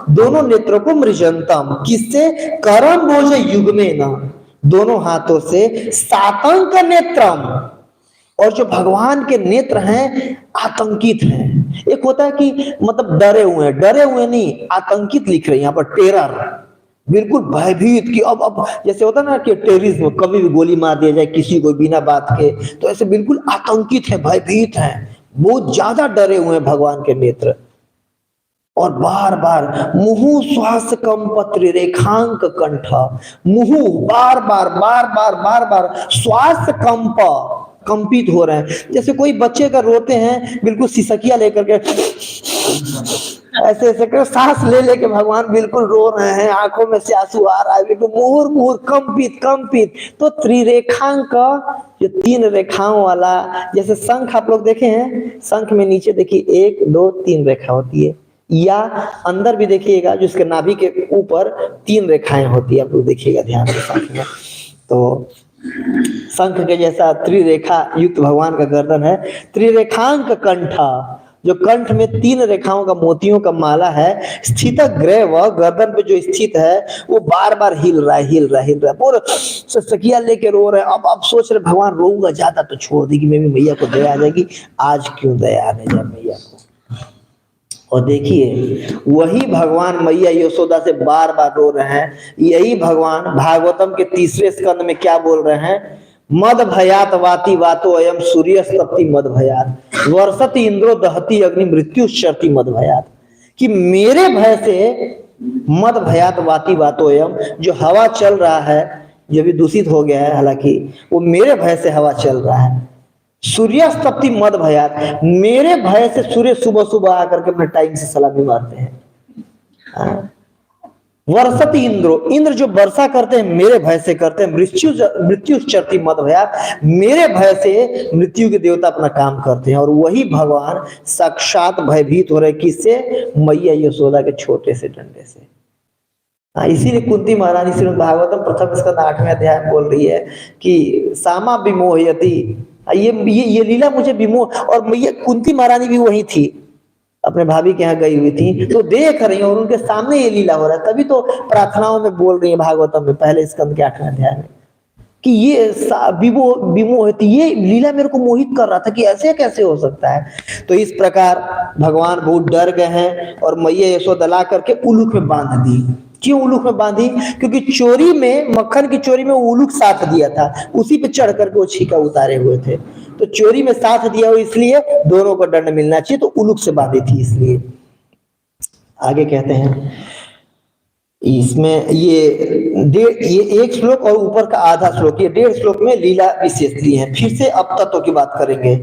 दोनों नेत्रों को मृजंतम, किससे? करम बोझ युग्मे न, दोनों हाथों से, सातंक नेत्रम, और जो भगवान के नेत्र हैं आतंकित हैं। एक होता है कि मतलब डरे हुए नहीं, आतंकित लिख रहे हैं यहाँ पर, टेरर, बिल्कुल भयभीत कि अब जैसे होता है ना कि टेररिज्म, कभी भी गोली मार दिया जाए किसी को बिना बात के, तो ऐसे बिल्कुल आतंकित है, भयभीत है, बहुत ज्यादा डरे हुए हैं भगवान के नेत्र। और बार बार मुहु श्वास कंपत्र रेखांक कंठ, मुहु बार बार श्वास कंपित हो रहे हैं। जैसे कोई बच्चे का रोते हैं, बिल्कुल सिसकिया लेकर के ऐसे ऐसे कर सांस ले लेके भगवान बिल्कुल रो रहे हैं, आंखों में से आंसू आ रहा है, बिल्कुल मुहुर कंपित। तो त्रिरेखांक, जो 3 रेखाओं वाला, जैसे शंख आप लोग देखे हैं, शंख में नीचे देखिए 1 2 3 रेखा होती है, या अंदर भी देखिएगा जो इसके नाभि के ऊपर 3 रेखाएं होती है, आप लोग देखिएगा ध्यान से शंख में। तो शंख के जैसा त्रिरेखा युक्त भगवान का गर्दन है। त्रिरेखांक कंठ, जो कंठ में 3 रेखाओं का मोतियों का माला है, स्थित ग्रह गर्दन पे जो स्थित है, वो बार बार हिल रहा है, पूरा सकिया लेके रो रहे हैं। अब सोच रहे भगवान रोऊंगा ज्यादा तो छोड़ देगी, मैं भी मैया को दया आ जाएगी, आज क्यों दया आने जाए मैया को। और देखिए वही भगवान मैया यशोदा से बार बार रो रहे हैं। यही भगवान भागवतम के 3रे स्कंद में क्या बोल रहे हैं? मद भयात वाति वातो अयम सूर्य तपति मद भयात वर्षति इंद्रो दहति अग्नि मृत्यु शर्ति मद भयात, कि मेरे भय से मद भयात वाति वातो अयम, जो हवा चल रहा है, जो भी दूषित हो गया है, हालांकि वो मेरे भय से हवा चल रहा है। सूर्यास्तप्ति मद भयात, मेरे भय से सूर्य सुबह सुबह आकर के अपने टाइम से सलामी मारते हैं। वर्षति इंद्रो, इंद्र जो वर्षा करते हैं मेरे भय से करते हैं। मृत्यु चरति मद भयात, मेरे भय से मृत्यु के देवता अपना काम करते हैं। और वही भगवान साक्षात भयभीत हो रहे, किससे? मैया यशोदा के छोटे से डंडे से। इसीलिए कुंती महारानी श्रीमद् भागवतम प्रथम स्कंद 8वें अध्याय में बोल रही है कि सामा विमोहयति, ये लीला मुझे विमोह। और मैया कुंती महारानी भी वही थी, अपने भाभी के यहाँ गई हुई थी, तो देख रही और उनके सामने ये लीला हो रहा है, तभी तो प्रार्थनाओं में बोल रही है भागवतम में पहले स्कंद के 8वें अध्याय में कि ये विमोहयति, ये लीला मेरे को मोहित कर रहा था कि ऐसे कैसे हो सकता है। तो इस प्रकार भगवान बहुत डर गए हैं और मैया यशोदा ला करके उलूक में बांध दी। क्यों उलूक में बांधी? क्योंकि चोरी में, मक्खन की चोरी में वो उलूक साथ दिया था, उसी पे चढ़ करके वो छीका उतारे हुए थे। तो चोरी में साथ दिया हो, इसलिए दोनों को दंड मिलना चाहिए, तो उलूक से बांधी थी। इसलिए आगे कहते हैं इसमें ये 1 श्लोक और ऊपर का आधा श्लोक, ये 1.5 श्लोक में लीला विशेष ली है। फिर से अब तत्व की बात करेंगे।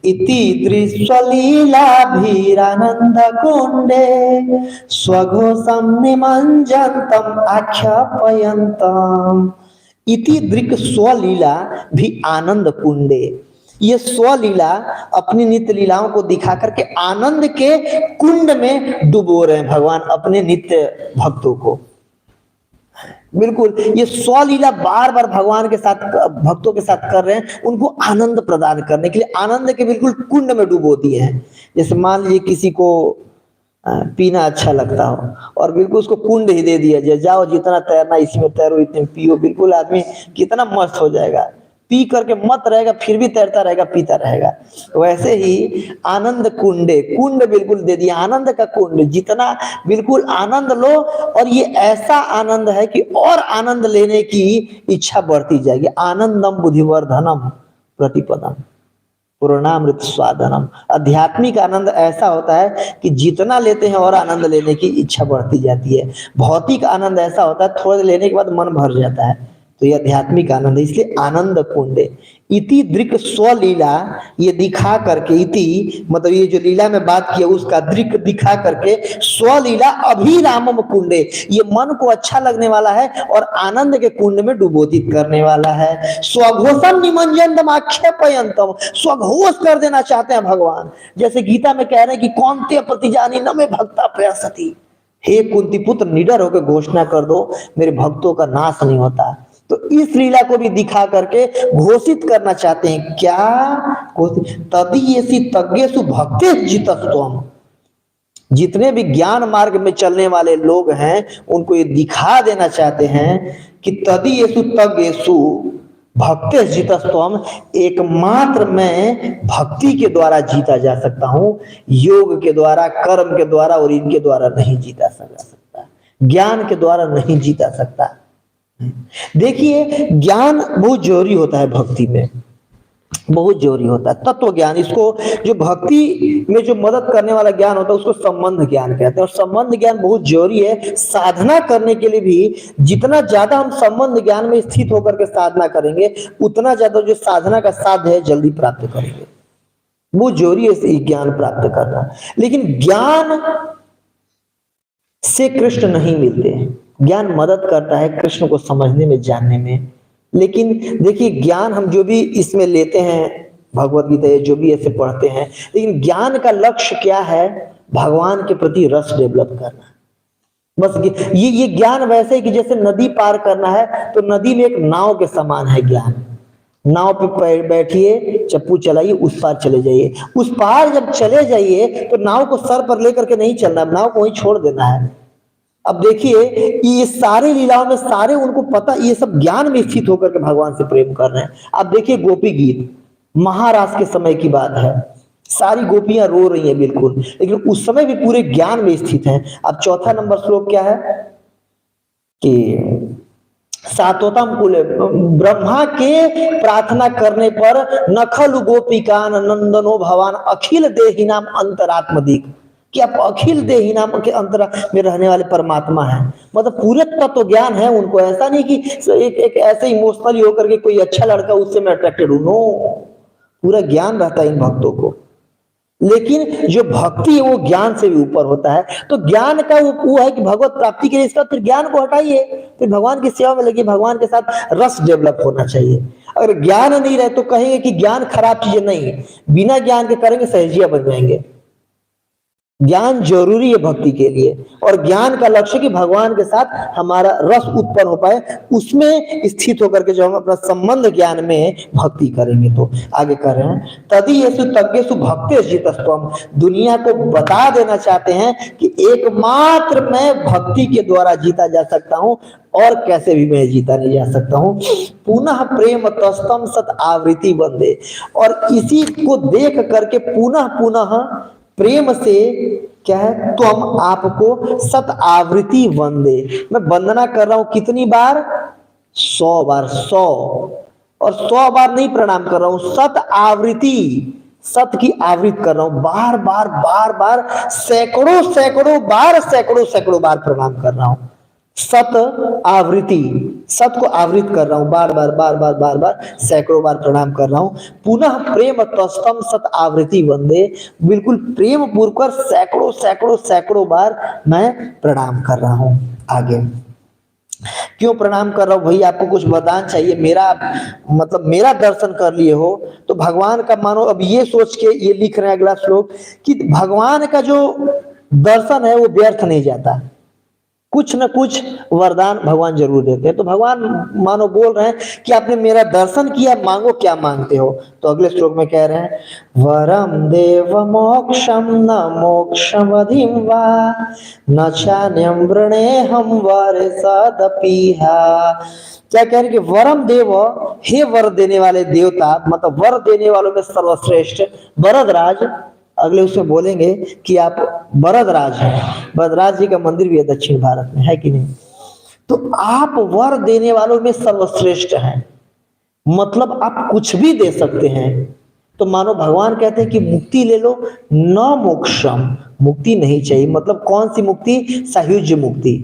इति दृश्यलीला भीरानंद कुंडे स्वघोषम निमंजंतम आख्यापयंतम, इति दृक् स्वलीला भी आनंद कुंडे। ये स्वलीला अपनी नित्य लीलाओं को दिखा करके आनंद के कुंड में डुबो रहे हैं भगवान अपने नित्य भक्तों को। बिल्कुल ये स्वलीला बार बार भगवान के साथ भक्तों के साथ कर रहे हैं, उनको आनंद प्रदान करने के लिए आनंद के बिल्कुल कुंड में डुबो दिए हैं। जैसे मान लीजिए किसी को पीना अच्छा लगता हो और बिल्कुल उसको कुंड ही दे दिया जाए, जाओ जितना तैरना इसमें तैरो, इतने पियो, बिल्कुल आदमी कितना मस्त हो जाएगा, पी करके मत रहेगा फिर भी तैरता रहेगा, पीता रहेगा। वैसे ही आनंद कुंडे, कुंड बिल्कुल दे दिया, आनंद का कुंड, जितना बिल्कुल आनंद लो। और ये ऐसा आनंद है कि और आनंद लेने की इच्छा बढ़ती जाएगी। आनंदम बुद्धिवर्धनम प्रतिपदम पूर्णामृत स्वादनम। आध्यात्मिक आनंद ऐसा होता है कि जितना लेते हैं और आनंद लेने की इच्छा बढ़ती जाती है। भौतिक आनंद ऐसा होता है थोड़े लेने के बाद मन भर जाता है, तो ये आध्यात्मिक आनंद है, इसलिए आनंद कुंडे। इति दृक् स्वलीला, ये दिखा करके, इति मतलब ये जो लीला में बात की है उसका दृक् दिखा करके, स्वलीला अभिरामम कुंडे, ये मन को अच्छा लगने वाला है और आनंद के कुंड में डुबोधित करने वाला है। स्वघोषम निमंजनतम आक्षेपयंतम, स्वघोष कर देना चाहते हैं भगवान। जैसे गीता में कह रहे हैं कि कौन्तेय प्रतिजानी न मे भक्ता प्रयासति, हे कुंती पुत्र निडर होकर घोषणा कर दो मेरे भक्तों का नाश नहीं होता। तो इस लीला को भी दिखा करके घोषित करना चाहते हैं क्या, तदीयसी तज्ञेषु भक्तेषु जितस्त्वम्, जितने भी ज्ञान मार्ग में चलने वाले लोग हैं उनको ये दिखा देना चाहते हैं कि तदीयेषु तज्ञेषु भक्तेषु जितस्त्वम्, एकमात्र मैं भक्ति के द्वारा जीता जा सकता हूं, योग के द्वारा, कर्म के द्वारा और इनके द्वारा नहीं जीता जा सकता, ज्ञान के द्वारा नहीं जीता सकता। देखिए ज्ञान बहुत जरूरी होता है, भक्ति में बहुत जरूरी होता है तत्व ज्ञान। इसको जो भक्ति में जो मदद करने वाला ज्ञान होता है उसको संबंध ज्ञान कहते हैं, और संबंध ज्ञान बहुत जरूरी है साधना करने के लिए भी। जितना ज्यादा हम संबंध ज्ञान में स्थित होकर के साधना करेंगे उतना ज्यादा जो साधना का साध्य है जल्दी प्राप्त करेंगे। बहुत जरूरी है ज्ञान प्राप्त करना, लेकिन ज्ञान से कृष्ण नहीं मिलते। ज्ञान मदद करता है कृष्ण को समझने में, जानने में, लेकिन देखिए ज्ञान हम जो भी इसमें लेते हैं, भगवत गीता जो भी ऐसे पढ़ते हैं, लेकिन ज्ञान का लक्ष्य क्या है, भगवान के प्रति रस डेवलप करना। बस ये ज्ञान वैसे है कि जैसे नदी पार करना है तो नदी में एक नाव के समान है ज्ञान। नाव पे बैठिए, चप्पू चलाइए, उस पार चले जाइए। उस पार जब चले जाइए तो नाव को सर पर लेकर के नहीं चलना, नाव को वहीं छोड़ देना है। अब देखिए ये सारे लीलाओं में सारे उनको पता, ये सब ज्ञान में स्थित होकर के भगवान से प्रेम कर रहे हैं। अब देखिए गोपी गीत, महारास के समय की बात है, सारी गोपियां रो रही हैं बिल्कुल, लेकिन उस समय भी पूरे ज्ञान में स्थित हैं। अब चौथा नंबर श्लोक क्या है कि सातोतम कुल, ब्रह्मा के प्रार्थना करने पर नखलु गोपिकान नंदनो भवान अखिल देही नाम अंतरात्मदिक, कि आप अखिल देही नाम के अंतर में रहने वाले परमात्मा है। मतलब पूरे तत्व ज्ञान है उनको, ऐसा नहीं कि एक ऐसे इमोशनली होकर के कोई अच्छा लड़का उससे मैं अट्रैक्टेड हूं, नो, पूरा ज्ञान रहता है इन भक्तों को। लेकिन जो भक्ति है वो ज्ञान से भी ऊपर होता है। तो ज्ञान का वो है कि भगवत प्राप्ति के लिए, इसका फिर ज्ञान को हटाइए, फिर भगवान की सेवा में लगिए, भगवान के साथ रस डेवलप होना चाहिए। अगर ज्ञान नहीं रहे तो कहेंगे कि ज्ञान खराब चीजें नहीं, बिना ज्ञान के करेंगे सहजिया बन जाएंगे। ज्ञान जरूरी है भक्ति के लिए, और ज्ञान का लक्ष्य कि भगवान के साथ हमारा रस उत्पन्न हो पाए, उसमें स्थित होकर के जो हम अपना संबंध ज्ञान में भक्ति करेंगे। तो आगे कर रहे हैं तदीयेषु तज्ञेषु भक्तेषु जितस्त्वम्, दुनिया को बता देना चाहते हैं कि एकमात्र मैं भक्ति के द्वारा जीता जा सकता हूं, और कैसे भी मैं जीता नहीं जा सकता हूं। पुनः प्रेम तस्तम सत आवृत्ति वंदे, और इसी को देख करके पुनः पुनः प्रेम से क्या है, तो हम आपको सत आवृत्ति वंदे, मैं वंदना कर रहा हूं कितनी बार, 100 बार, 100, और 100 बार नहीं प्रणाम कर रहा हूं, सत आवृत्ति, सत की आवृत्ति कर रहा हूं, बार बार बार बार, सैकड़ों सैकड़ों बार, सैकड़ों सैकड़ों बार प्रणाम कर रहा हूं। सत आवृत्ति, सत को आवृत कर रहा हूं, बार बार बार बार बार बार, सैकड़ों बार प्रणाम कर रहा हूं। पुनः प्रेम तस्तम सत आवृत्ति वंदे, बिल्कुल प्रेम पूर्वक सैकड़ों सैकड़ों सैकड़ों बार मैं प्रणाम कर रहा हूं। आगे क्यों प्रणाम कर रहा हूँ भैया, आपको कुछ वरदान चाहिए, मेरा मतलब मेरा दर्शन कर लिए हो तो भगवान का मानो। अब ये सोच के ये लिख रहे हैं अगला श्लोक कि भगवान का जो दर्शन है वो व्यर्थ नहीं जाता, कुछ न कुछ वरदान भगवान जरूर देते हैं। तो भगवान मानो बोल रहे हैं कि आपने मेरा दर्शन किया, मांगो क्या मांगते हो। तो अगले श्लोक में कह रहे हैं, वरम देव मोक्षम न मोक्षमधिम वा न चान्यम वृणे हम वर सदपीहा। क्या कह रहे हैं कि वरम देव, हे वर देने वाले देवता, मतलब वर देने वालों में सर्वश्रेष्ठ वरदराज। अगले उसमें बोलेंगे कि आप वरदराज हैं, वरदराज जी का मंदिर भी है दक्षिण भारत में, है कि नहीं। तो आप वर देने वालों में सर्वश्रेष्ठ हैं, मतलब आप कुछ भी दे सकते हैं। तो मानो भगवान कहते हैं कि मुक्ति ले लो, न मोक्षम, मुक्ति नहीं चाहिए। मतलब कौन सी मुक्ति? सायुज्य मुक्ति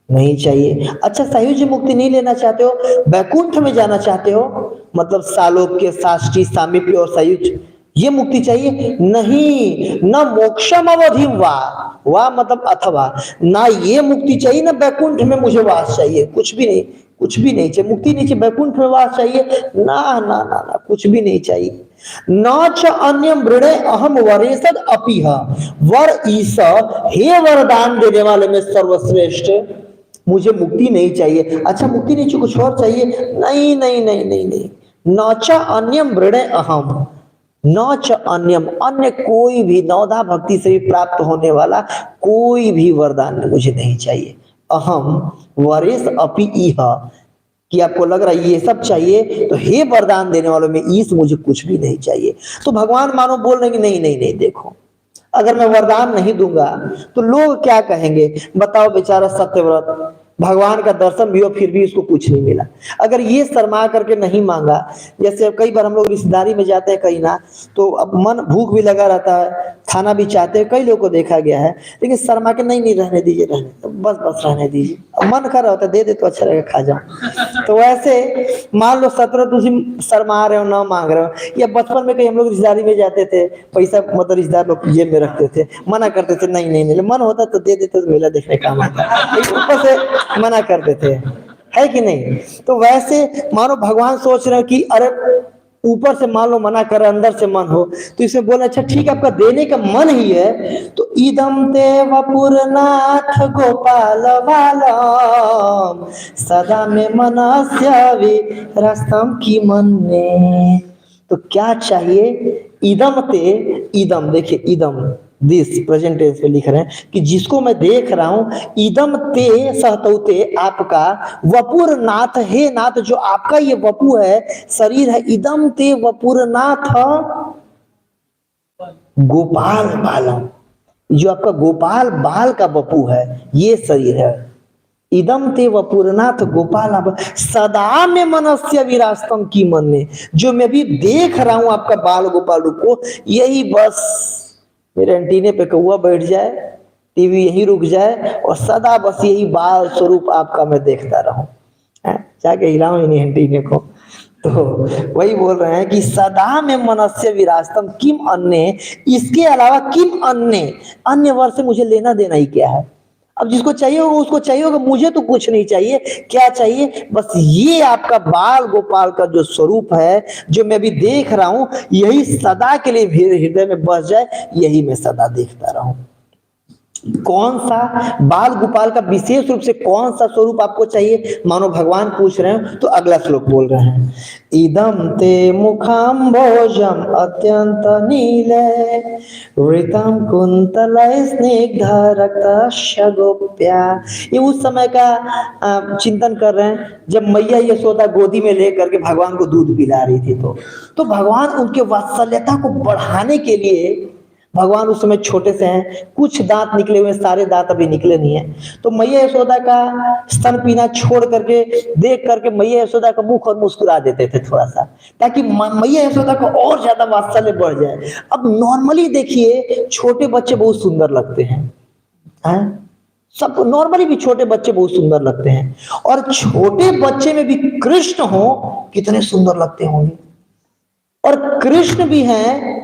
नहीं चाहिए। अच्छा, सायुज्य मुक्ति नहीं लेना चाहते हो, वैकुंठ में जाना चाहते हो, मतलब सालोक्य, साष्टी, सामीप्य और सायुज्य, ये मुक्ति चाहिए? नहीं, न मोक्षम अवधि वाह मतलब अथवा, ना ये मुक्ति चाहिए ना वैकुंठ में मुझे वास चाहिए, कुछ भी नहीं, कुछ भी नहीं चाहिए। मुक्ति नहीं चाहिए, वैकुंठ में वास चाहिए ना ना ना ना, कुछ भी नहीं चाहिए। न च अन्यम वृणे अहम वरेसद अपीह, वर ईस, हे वरदान देने वाले में सर्वश्रेष्ठ, मुझे मुक्ति नहीं चाहिए। अच्छा, मुक्ति नहीं चाहिए, कुछ और चाहिए? नहीं नहीं नहीं नहीं नहीं, न च अन्यम वृणे अहम, न च अन्यम, अन्य कोई भी नवधा भक्ति से भी प्राप्त होने वाला कोई भी वरदान मुझे नहीं चाहिए। अहम वरेश अपि इह, कि आपको लग रहा है ये सब चाहिए, तो हे वरदान देने वालों में ईस, मुझे कुछ भी नहीं चाहिए। तो भगवान मानो बोल रहे हैं कि नहीं नहीं नहीं, देखो अगर मैं वरदान नहीं दूंगा तो लोग क्या कहेंगे। बताओ, बेचारा सत्यव्रत, भगवान का दर्शन भी हो फिर भी उसको कुछ नहीं मिला। अगर ये शर्मा करके नहीं मांगा, जैसे कई बार हम लोग रिश्तेदारी में जाते हैं कहीं ना, तो अब मन भूख भी लगा रहता है, खाना भी चाहते हैं, कई लोगों को देखा गया है, लेकिन शर्मा के नहीं नहीं रहने दीजिए, रहने बस बस रहने दीजिए, अब मन कर रहा होता है दे दे तो अच्छा रहेगा, खा जाओ। तो वैसे मान लो सत्रह तुम शर्मा रहे हो, ना मांग रहे हो, या बचपन में कहीं हम लोग रिश्तेदारी में जाते थे, पैसा मतलब रिश्तेदार लोग जेब में रखते थे, मना करते थे नहीं नहीं नहीं, मन होता तो दे देते तो मेला देखने काम आता, ऊपर से मना करते थे, है कि नहीं। तो वैसे मानो भगवान सोच रहे हैं कि अरे ऊपर से मान लो मना कर रहे, अंदर से मन हो, तो इसे बोला अच्छा ठीक है, आपका देने का मन ही है, तो इदम देव पुरनाथ गोपाल बालम सदा में मनस्य विरस्तम की मन ने। तो क्या चाहिए? इदम ते, इदम देखिए, इदम दिस प्रेजेंट टेंस में लिख रहे हैं कि जिसको मैं देख रहा हूं, इदम ते सहतौते, आपका वपुर नाथ, हे नाथ जो आपका ये वपु है, शरीर है, इदम ते वपुर नाथ गोपाल बालम, जो आपका गोपाल बाल का वपु है, ये शरीर है। इदम ते वपुरनाथ गोपाल सदा में मनस्य विरास्तम की मन ने, जो मैं भी देख रहा हूं आपका बाल गोपाल रूप को, यही बस मेरे एंटीने पे कौआ बैठ जाए, टीवी यही रुक जाए और सदा बस यही बाल स्वरूप आपका मैं देखता रहूं, जाके हिलाऊं इन्हीं एंटीने को। तो वही बोल रहे हैं कि सदा में मनस्य विरास्तम किम अन्य, इसके अलावा किम अन्य, अन्य वर्ष से मुझे लेना देना ही क्या है। अब जिसको चाहिए होगा उसको चाहिए होगा, मुझे तो कुछ नहीं चाहिए। क्या चाहिए? बस ये आपका बाल गोपाल का जो स्वरूप है, जो मैं भी देख रहा हूं, यही सदा के लिए मेरे हृदय में बस जाए, यही मैं सदा देखता रहूं। कौन सा बाल गोपाल का विशेष रूप से कौन सा स्वरूप आपको चाहिए, मानो भगवान पूछ रहे हैं। तो अगला श्लोक बोल रहे हैं, इदम ते मुखाम्भोजम अत्यंत नीले ऋतम कुंतल स्निग्ध रक्तस्य गोप्या। ये उस समय का चिंतन कर रहे हैं जब मैया यशोदा गोदी में लेकर के भगवान को दूध पिला रही थी। तो भगवान उनके वात्सल्यता को बढ़ाने के लिए, भगवान उस समय छोटे से हैं, कुछ दांत निकले हुए, सारे दांत अभी निकले नहीं है, तो मैया यशोदा का स्तन पीना छोड़ करके देख करके मैया यशोदा का मुख और मुस्कुरा देते थे थोड़ा सा, ताकि मैया यशोदा को और ज्यादा वात्सल्य बढ़ जाए। अब नॉर्मली देखिए छोटे बच्चे बहुत सुंदर लगते हैं, सब नॉर्मली भी छोटे बच्चे बहुत सुंदर लगते हैं, और छोटे बच्चे में भी कृष्ण हो कितने सुंदर लगते होंगे। और कृष्ण भी हैं,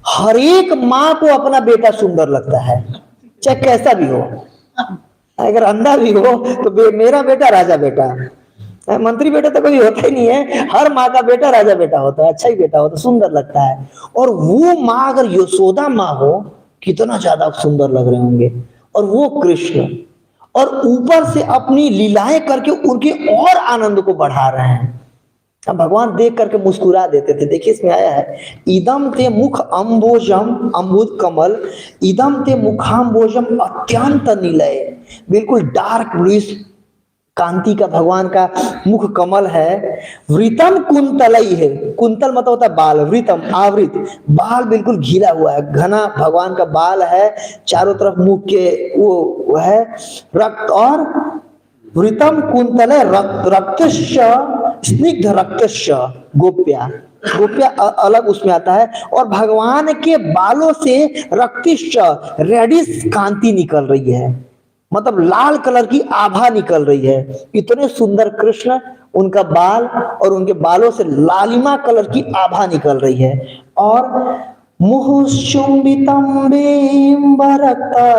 हर एक माँ को अपना बेटा सुंदर लगता है, चाहे कैसा भी हो। अगर अंधा भी हो तो मेरा बेटा राजा बेटा, मंत्री बेटा तो कभी होता ही नहीं है, हर माँ का बेटा राजा बेटा होता है, अच्छा ही बेटा होता है, सुंदर लगता है। और वो माँ अगर यशोदा माँ हो, कितना ज्यादा सुंदर लग रहे होंगे। और वो कृष्ण, और ऊपर से अपनी लीलाएं करके उनके और आनंद को बढ़ा रहे हैं। अब भगवान देख करके मुस्कुरा देते थे। देखिए इसमें आया है, इदम ते मुख अम्बोजम, अम्बुद कमल, इदम ते मुखाम्बोजम अत्यंत निलय, बिल्कुल डार्क ब्लूइश कांति का भगवान का मुख कमल है। वृतम कुंतलई है, कुंतल मतलब होता है बाल, वृतम आवृत, बाल बिल्कुल घिरा हुआ है, घना भगवान का बाल है, चारों तरफ मुख के वो है रक्त, और वृतम कुंतल रक्तश्च स्निग्ध रक्तश्च गोप्या, गोप्या अलग उसमें आता है। और भगवान के बालों से रक्तिश्च रेडिश कांति निकल रही है, मतलब लाल कलर की आभा निकल रही है। इतने सुंदर कृष्ण, उनका बाल और उनके बालों से लालिमा कलर की आभा निकल रही है। और मुहुचुंबितम बिंबरक्तधरम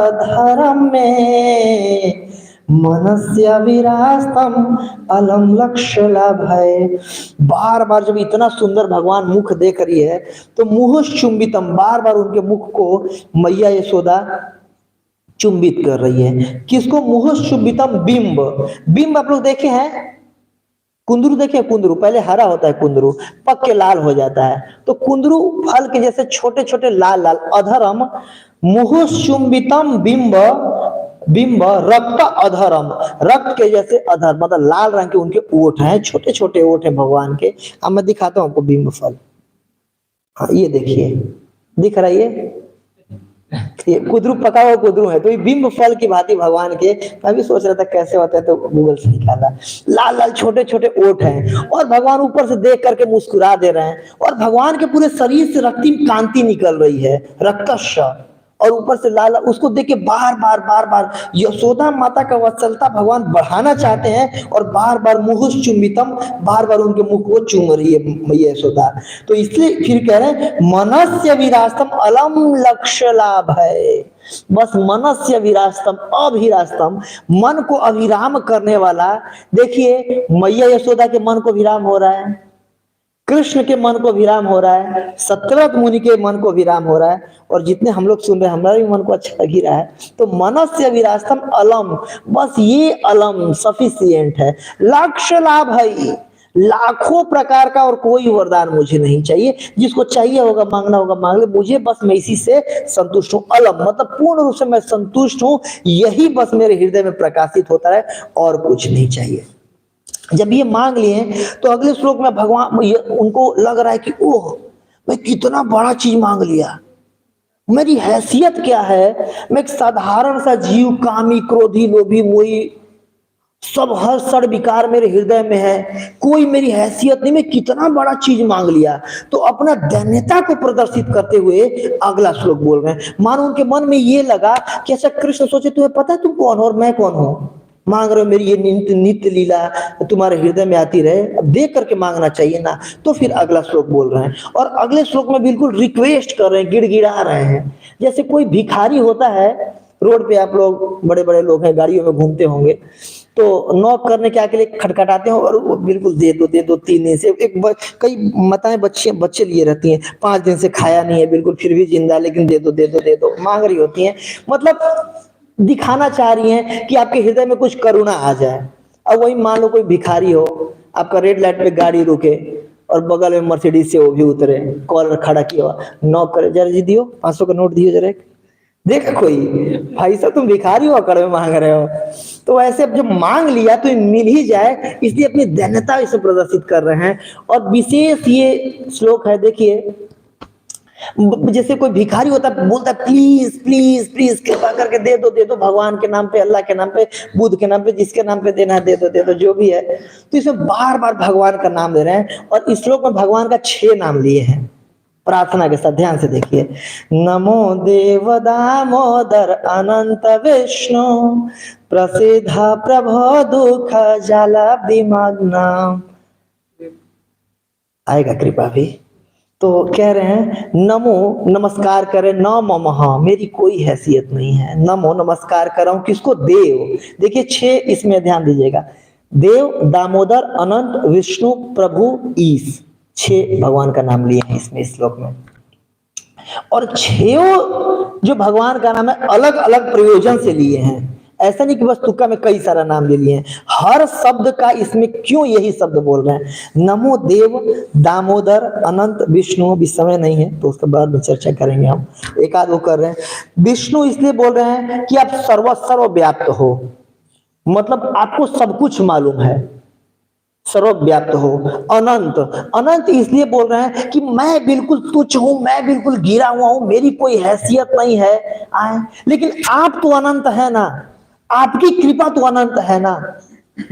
में मनस्य विरास्तम अलम लक्ष्य लाभय। बार बार जब इतना सुंदर भगवान मुख देख रही है तो मुहुचुंबितम, बार बार उनके मुख को मैया यशोदा चुंबित कर रही है। किसको? मुहुचुंबितम बिंब, बिंब आप लोग देखे हैं, कुंदरू देखे? कुंदरू पहले हरा होता है, कुंदरू पक के लाल हो जाता है, तो कुंदरू फल के जैसे छोटे छोटे लाल लाल। अधरम मुहुचुंबितम बिंब, बिंब रक्त अधरम, रक्त के जैसे अधर, मतलब लाल रंग के उनके ओठ हैं, छोटे छोटे ओठ हैं भगवान के। अब मैं दिखाता हूं आपको बिंब फल। हाँ ये देखिए, दिख रहा है ये कुदरू, पका हुआ कुदरू है। तो ये बिंब फल की भांति भगवान के, मैं भी सोच रहा था कैसे होता है, तो गूगल से निकाला। लाल लाल छोटे छोटे ओठ हैं, और भगवान ऊपर से देख करके मुस्कुरा दे रहे हैं, और भगवान के पूरे शरीर से रक्तिम कांति निकल रही है, रक्तश, और ऊपर से लाल। उसको देख के बार बार बार बार यशोदा माता का वत्सलता भगवान बढ़ाना चाहते हैं, और बार बार मुहुष चुंबितम, बार बार उनके मुख को चूम रही है मैया यशोदा। तो इसलिए फिर कह रहे हैं मनस्य विरास्तम अलम लक्ष्य लाभ है, बस मनस्य विरास्तम, अभिरास्तम, मन को अभिराम करने वाला। देखिए मैया यशोदा के मन को विराम हो रहा है, कृष्ण के मन को विराम हो रहा है, सत्यव्रत मुनि के मन को विराम हो रहा है, और जितने हम लोग सुन रहे हैं हमारे भी मन को अच्छा लग ही रहा है। तो मनस्य विरास्तम अलम, बस ये अलम सफिशियंट है। लक्ष्य लाभ है, लाखों प्रकार का और कोई वरदान मुझे नहीं चाहिए, जिसको चाहिए होगा मांगना होगा मांग ले, मुझे बस मैं इसी से संतुष्ट हूं। अलम मतलब पूर्ण रूप से मैं संतुष्ट हूं, यही बस मेरे हृदय में प्रकाशित होता है, और कुछ नहीं चाहिए। जब ये मांग लिए तो अगले श्लोक में भगवान उनको लग रहा है कि ओह मैं कितना बड़ा चीज मांग लिया, मेरी हैसियत क्या है, मैं एक साधारण सा जीव, कामी क्रोधी लोभी मोही, सब हर सड़ विकार मेरे हृदय में है, कोई मेरी हैसियत नहीं, मैं कितना बड़ा चीज मांग लिया। तो अपना दैन्यता को प्रदर्शित करते हुए अगला श्लोक बोल रहे हैं। मानो उनके मन में ये लगा कि ऐसा कृष्ण सोचे तुम्हें पता है तुम कौन हो और मैं कौन हूं, मांग रहे हो मेरी ये नित्य लीला तुम्हारे हृदय में आती रहे, अब देख करके मांगना चाहिए ना। तो फिर अगला श्लोक बोल रहे हैं, और अगले श्लोक में बिल्कुल रिक्वेस्ट कर रहे हैं, गिड़गिड़ा रहे हैं। जैसे कोई भिखारी होता है रोड पे, आप लोग बड़े बड़े लोग हैं गाड़ियों में घूमते होंगे, तो नॉक करने के आके लिए खटखटाते हैं, और वो बिल्कुल दे दो दे दो, 3 दिन से कई माताएं बच्चे लिए रहती हैं, 5 दिन से खाया नहीं है बिल्कुल, फिर भी जिंदा, लेकिन दे दो दे दो दे दो मांग रही होती हैं, मतलब दिखाना चाह रही हैं कि आपके हृदय में कुछ करुणा आ जाए। अब वही मान लो कोई भिखारी हो, आपका रेड लाइट पे गाड़ी रुके, और बगल में मर्सिडीज से वो भी उतरे, कॉलर खड़ा किया, नॉक करे, जरा जी दियो 500 का नोट दियो जरा, देखा कोई, भाई साहब तुम भिखारी हो कड़वे मांग रहे हो। तो ऐसे अब जब मांग लिया तो मिल ही जाए, इसलिए अपनी दैन्यता इसे प्रदर्शित कर रहे हैं। और विशेष ये श्लोक है, देखिए जैसे कोई भिखारी होता है, बोलता है प्लीज प्लीज प्लीज कृपा करके दे दो भगवान के नाम पे, अल्लाह के नाम पे, बुद्ध के नाम पे, जिसके नाम पे देना है दे दो जो भी है। तो इसमें बार बार भगवान का नाम ले रहे हैं, और इस श्लोक में भगवान का 6 नाम लिए हैं प्रार्थना के साथ, ध्यान से देखिए। नमो देव दामोदर अनंत विष्णु, प्रसिद्ध प्रभो दुख जाला विमग्न, आएगा कृपा भी। तो कह रहे हैं नमो, नमस्कार करें, न ममः, मेरी कोई हैसियत नहीं है। नमो, नमस्कार कर रहा हूं किसको? देव। देखिए 6 इसमें ध्यान दीजिएगा, देव, दामोदर, अनंत, विष्णु, प्रभु, ईश, 6 भगवान का नाम लिए हैं इसमें, इस श्लोक में। और 6 जो भगवान का नाम है अलग अलग प्रयोजन से लिए हैं, ऐसा नहीं कि बस तुक्का में कई सारा नाम ले लिए हैं। हर शब्द का इसमें क्यों यही शब्द बोल रहे हैं, नमो देव, दामोदर, अनंत, विष्णु। अभी समय नहीं है तो उसके बाद में चर्चा करेंगे हम, एक आध वो कर रहे हैं। विष्णु इसलिए बोल रहे हैं कि आप सर्वव्याप्त हो, मतलब आपको सब कुछ मालूम है, सर्वव्याप्त हो। अनंत, अनंत इसलिए बोल रहे हैं कि मैं बिल्कुल तुच्छ हूं, मैं बिल्कुल गिरा हुआ हूं, मेरी कोई हैसियत नहीं है। लेकिन आप तो अनंत है ना, आपकी कृपा तो अनंत है ना।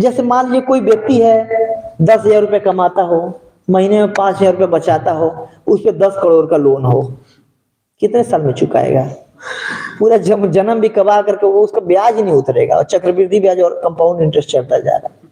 जैसे मान लीजिए कोई व्यक्ति है 10,000 रुपये कमाता हो, महीने में 5,000 रुपये बचाता हो, उस पर 10 करोड़ का लोन हो, कितने साल में चुकाएगा? पूरा जन्म भी कमा करके वो, उसका ब्याज ही नहीं उतरेगा, और चक्रवृद्धि ब्याज और कंपाउंड इंटरेस्ट चढ़ता जा रहा है।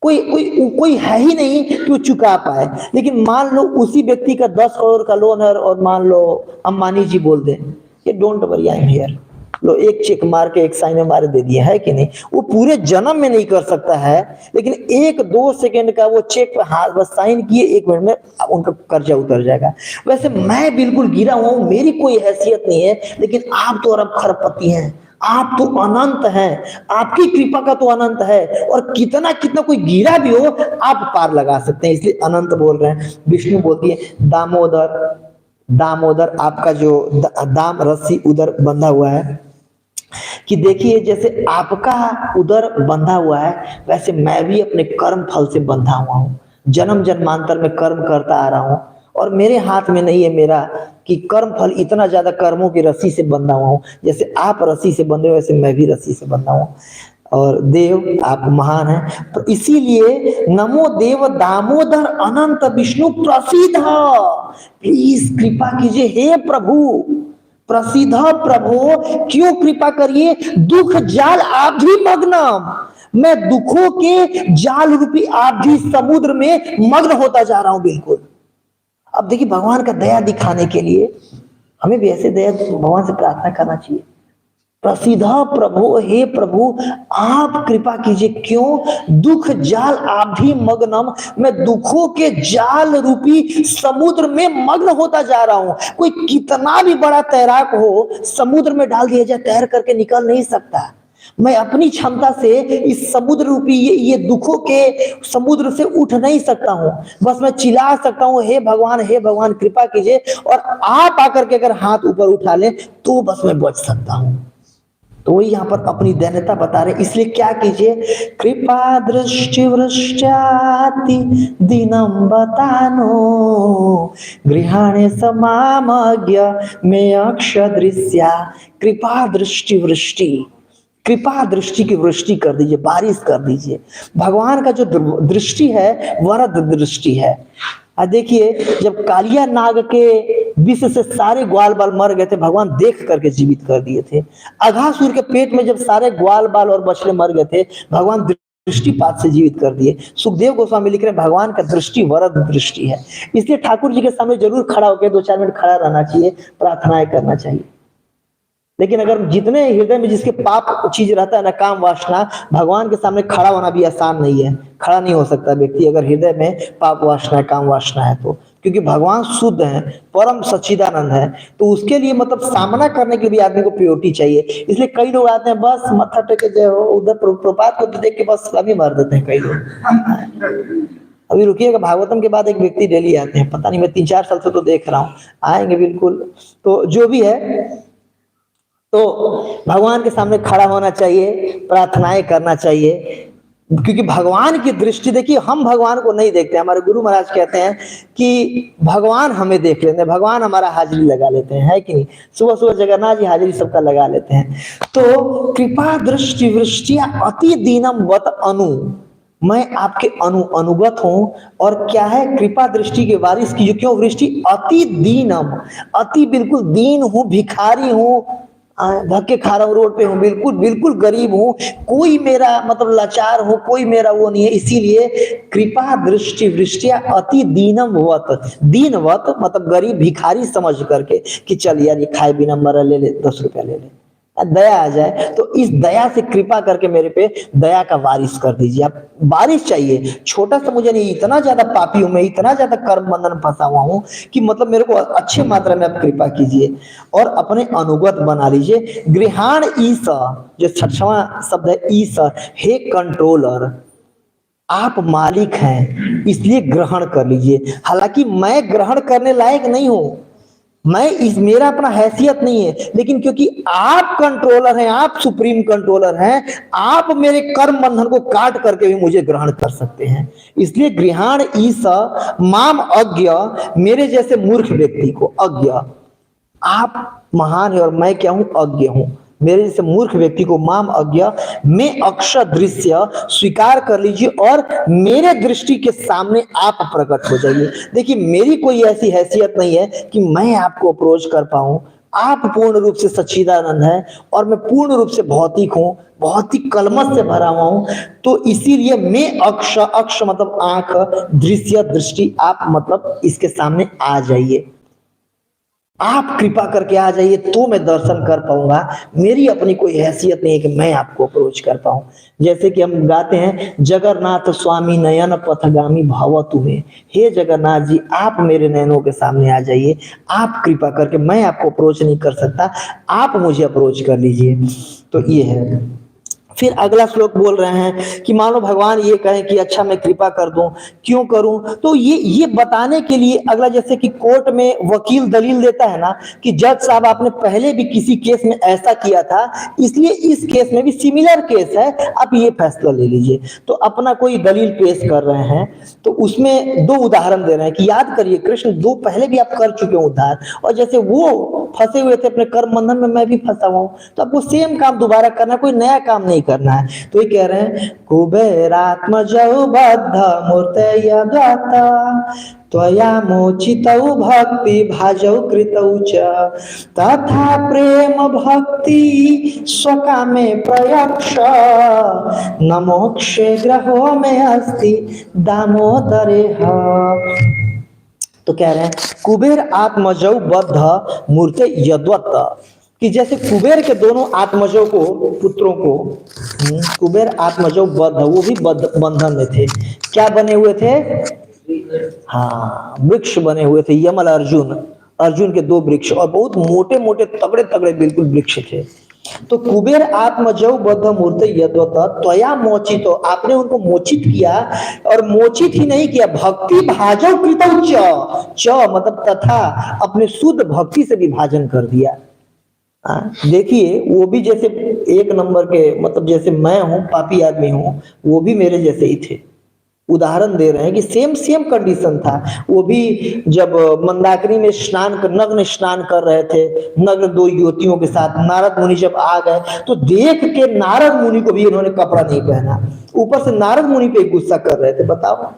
कोई कोई कोई है ही नहीं कि वो चुका पाए। लेकिन मान लो उसी व्यक्ति का 10 करोड़ का लोन है, और मान लो अंबानी जी बोल दें कि don't worry I am here, लो एक चेक मार के एक साइन मार दे दिया है कि नहीं। वो पूरे जन्म में नहीं कर सकता है, लेकिन 1-2 सेकंड का वो चेक पे हाथ बस साइन किए, 1 मिनट में उनका कर्जा उतर जाएगा। वैसे मैं बिल्कुल गिरा हुआ हूं, मेरी कोई हैसियत नहीं है, लेकिन आप तो अरब खरबपति हैं, आप तो अनंत हैं, आपकी कृपा का तो अनंत है, और कितना कितना कोई गिरा भी हो आप पार लगा सकते हैं, इसलिए अनंत बोल रहे हैं। विष्णु बोलती है दामोदर, दामोदर आपका जो दाम रस्सी उधर बंधा हुआ है, कि देखिए जैसे आपका उधर बंधा हुआ है, वैसे मैं भी अपने कर्म फल से बंधा हुआ हूं, जन्म जन्मांतर में कर्म करता आ रहा हूं, और मेरे हाथ में नहीं है मेरा कि कर्म फल, इतना ज्यादा कर्मों की रस्सी से बंधा हुआ हूं। जैसे आप रस्सी से बंधे हो, वैसे मैं भी रस्सी से बंधा हूं, और देव आप महान हैं। तो इसीलिए नमो देव दामोदर अनंत विष्णु प्रसीद, प्लीज कृपा कीजिए हे प्रभु, प्रसिद्ध प्रभु, क्यों कृपा करिए, दुख जाल आधी मग्नम, मैं दुखों के जाल रूपी आधी समुद्र में मग्न होता जा रहा हूं बिल्कुल। अब देखिए भगवान का दया दिखाने के लिए हमें भी ऐसे दया भगवान से प्रार्थना करना चाहिए, प्रसिद्ध प्रभु, हे प्रभु आप कृपा कीजिए, क्यों, दुख जाल आधी मग्नम, मैं दुखों के जाल रूपी समुद्र में मग्न होता जा रहा हूं। कोई कितना भी बड़ा तैराक हो, समुद्र में डाल दिया जाए तैर करके निकल नहीं सकता। मैं अपनी क्षमता से इस समुद्र रूपी ये दुखों के समुद्र से उठ नहीं सकता हूं, बस मैं चिल्ला सकता हूं हे भगवान कृपा कीजिए, और आप आकर के अगर हाथ ऊपर उठा लें तो बस मैं बच सकता हूं। तो वही यहाँ पर अपनी दैन्यता बता रहे, इसलिए क्या कीजिए, कृपा दृष्टि वृष्टाति दिनम बतानो गृहाणे समामज्ञ में अक्षदृश्या। कृपा दृष्टि वृष्टि, कृपा दृष्टि की वृष्टि कर दीजिए, बारिश कर दीजिए। भगवान का जो दृष्टि है वरद दृष्टि है। देखिए जब कालिया नाग के विष से सारे ग्वाल बाल मर गए थे, भगवान देख करके जीवित कर दिए थे। अघासुर के पेट में जब सारे ग्वाल बाल और बछड़े मर गए थे, भगवान दृष्टिपात से जीवित कर दिए। सुखदेव गोस्वामी लिख रहे हैं भगवान का दृष्टि वरद दृष्टि है। इसलिए ठाकुर जी के सामने जरूर खड़ा होकर 2-4 मिनट खड़ा रहना चाहिए, प्रार्थनाएं करना चाहिए। लेकिन अगर जितने हृदय में जिसके पाप चीज रहता है ना, काम वासना, भगवान के सामने खड़ा होना भी आसान नहीं है। खड़ा नहीं हो सकता व्यक्ति अगर हृदय में पाप वासना है, काम वासना है तो, क्योंकि भगवान शुद्ध है, परम सच्चिदानंद है। तो उसके लिए मतलब सामना करने के लिए आदमी को प्योरिटी चाहिए। इसलिए कई लोग आते हैं बस मत्था टेके जय हो, उधर प्रपात को देख के बस अभी मार देते हैं कई लोग। अभी रुकिएगा, भागवतम के बाद एक व्यक्ति डेली आते हैं, पता नहीं मैं 3-4 साल से तो देख रहा हूँ, आएंगे बिल्कुल। तो जो भी है, तो भगवान के सामने खड़ा होना चाहिए, प्रार्थनाएं करना चाहिए, क्योंकि भगवान की दृष्टि, देखिए हम भगवान को नहीं देखते, हमारे गुरु महाराज कहते हैं कि भगवान हमें देख लेते हैं, भगवान हमारा हाजिरी लगा लेते हैं, है कि नहीं। सुबह सुबह जगन्नाथ जी हाजिरी सबका लगा लेते हैं। तो कृपा दृष्टि वृष्टिया अति दीनम वत अनु, मैं आपके अनुगत हूं, और क्या है, कृपा दृष्टि की बारिश की, क्यों वृष्टि, अति दीनम, अति बिल्कुल दीन हूं, भिखारी हूं, धक्के खा रहा हूँ, रोड पे हूँ, बिल्कुल बिल्कुल गरीब हूँ, कोई मेरा मतलब लाचार हो, कोई मेरा वो नहीं है। इसीलिए कृपा दृष्टि वृष्टिया अति दीनम वत, दीनवत मतलब गरीब भिखारी समझ करके कि चल यार ये खाए बिना मरा, ले ले 10 रुपया ले ले, दया आ जाए। तो इस दया से कृपा करके मेरे पे दया का बारिश कर दीजिए। आप बारिश चाहिए, छोटा सा मुझे नहीं, इतना ज्यादा पापी हूं मैं, इतना ज्यादा कर्म बंधन में फंसा हुआ हूं कि मतलब मेरे को अच्छे मात्रा में आप कृपा कीजिए और अपने अनुगत बना लीजिए। गृहाण ईस, जो 6वां शब्द है ईस, हे कंट्रोलर, आप मालिक हैं इसलिए ग्रहण कर लीजिए। हालांकि मैं ग्रहण करने लायक नहीं हूं, मैं इस मेरा अपना हैसियत नहीं है, लेकिन क्योंकि आप कंट्रोलर हैं, आप सुप्रीम कंट्रोलर हैं, आप मेरे कर्म बंधन को काट करके भी मुझे ग्रहण कर सकते हैं। इसलिए गृहाण ईस माम अज्ञ, मेरे जैसे मूर्ख व्यक्ति को अज्ञ, आप महान है और मैं क्या हूं, अज्ञ हूं, मेरे जैसे मूर्ख व्यक्ति को माम अज्ञ में अक्षर दृश्य स्वीकार कर लीजिए और मेरे दृष्टि के सामने आप प्रकट हो जाइए। देखिए मेरी कोई ऐसी हैसियत नहीं है कि मैं आपको अप्रोच कर पाऊं, आप पूर्ण रूप से सच्चिदानंद है और मैं पूर्ण रूप से भौतिक हूं, भौतिक कलमश से भरा हुआ हूं। तो इसीलिए मैं अक्ष, अक्ष मतलब आंख, दृश्य दृष्टि, आप मतलब इसके सामने आ जाइए, आप कृपा करके आ जाइए तो मैं दर्शन कर पाऊंगा। मेरी अपनी कोई हैसियत नहीं है कि मैं आपको अप्रोच कर पाऊं। जैसे कि हम गाते हैं, जगन्नाथ स्वामी नयन पथगामी भव तुम्हें, हे जगन्नाथ जी आप मेरे नयनों के सामने आ जाइए, आप कृपा करके, मैं आपको अप्रोच नहीं कर सकता, आप मुझे अप्रोच कर लीजिए। तो ये है। फिर अगला श्लोक बोल रहे हैं कि मानो भगवान ये कहें कि अच्छा मैं कृपा कर दूं, क्यों करूं, तो ये बताने के लिए अगला, जैसे कि कोर्ट में वकील दलील देता है ना कि जज साहब आपने पहले भी किसी केस में ऐसा किया था, इसलिए इस केस में भी सिमिलर केस है, आप ये फैसला ले लीजिए। तो अपना कोई दलील पेश कर रहे हैं तो उसमें 2 उदाहरण दे रहे हैं कि याद करिए कृष्ण, 2 पहले भी आप कर चुके हैं उद्धार, और जैसे वो फंसे हुए थे अपने कर्म बंधन में, मैं भी फंसा हुआ हूं, तो आपको सेम काम दोबारा करना, कोई नया काम नहीं करना है। तो ये कह रहे हैं, कुबेरात्मजौ बद्ध मूर्तया दाता त्वया मोचितौ भक्ति भाजौ कृतौ च तथा प्रेम भक्ति स्वकामे प्रयक्ष न मोक्षे ग्रहो में अस्ति दामोदरे। तो कह रहे हैं कुबेर आत्मजौ बद्ध मूर्ते यद्वत, कि जैसे कुबेर के दोनों आत्मजों को, पुत्रों को, कुबेर आत्मजौ बद्ध, वो भी बंधन में थे, क्या बने हुए थे, हाँ वृक्ष बने हुए थे, यमल अर्जुन, अर्जुन के 2 वृक्ष, और बहुत मोटे मोटे तगड़े तगड़े बिल्कुल वृक्ष थे। तो कुबेर आत्मजौ बद्ध मूर्ति यद्वत त्वया मोचित, तो आपने उनको मोचित किया, और मोचित ही नहीं किया, भक्ति भाजौ कृतौ च मतलब तथा, अपने शुद्ध भक्ति से विभाजन कर दिया। देखिए वो भी जैसे 1 नंबर के, मतलब जैसे मैं हूं पापी आदमी हूं, वो भी मेरे जैसे ही थे। उदाहरण दे रहे हैं कि सेम सेम कंडीशन था। वो भी जब मंदाकिनी में नग्न स्नान कर रहे थे, नग्न 2 युवतियों के साथ, नारद मुनि जब आ गए तो देख के नारद मुनि को भी उन्होंने कपड़ा नहीं पहना, ऊपर से नारद मुनि पे गुस्सा कर रहे थे। बताओ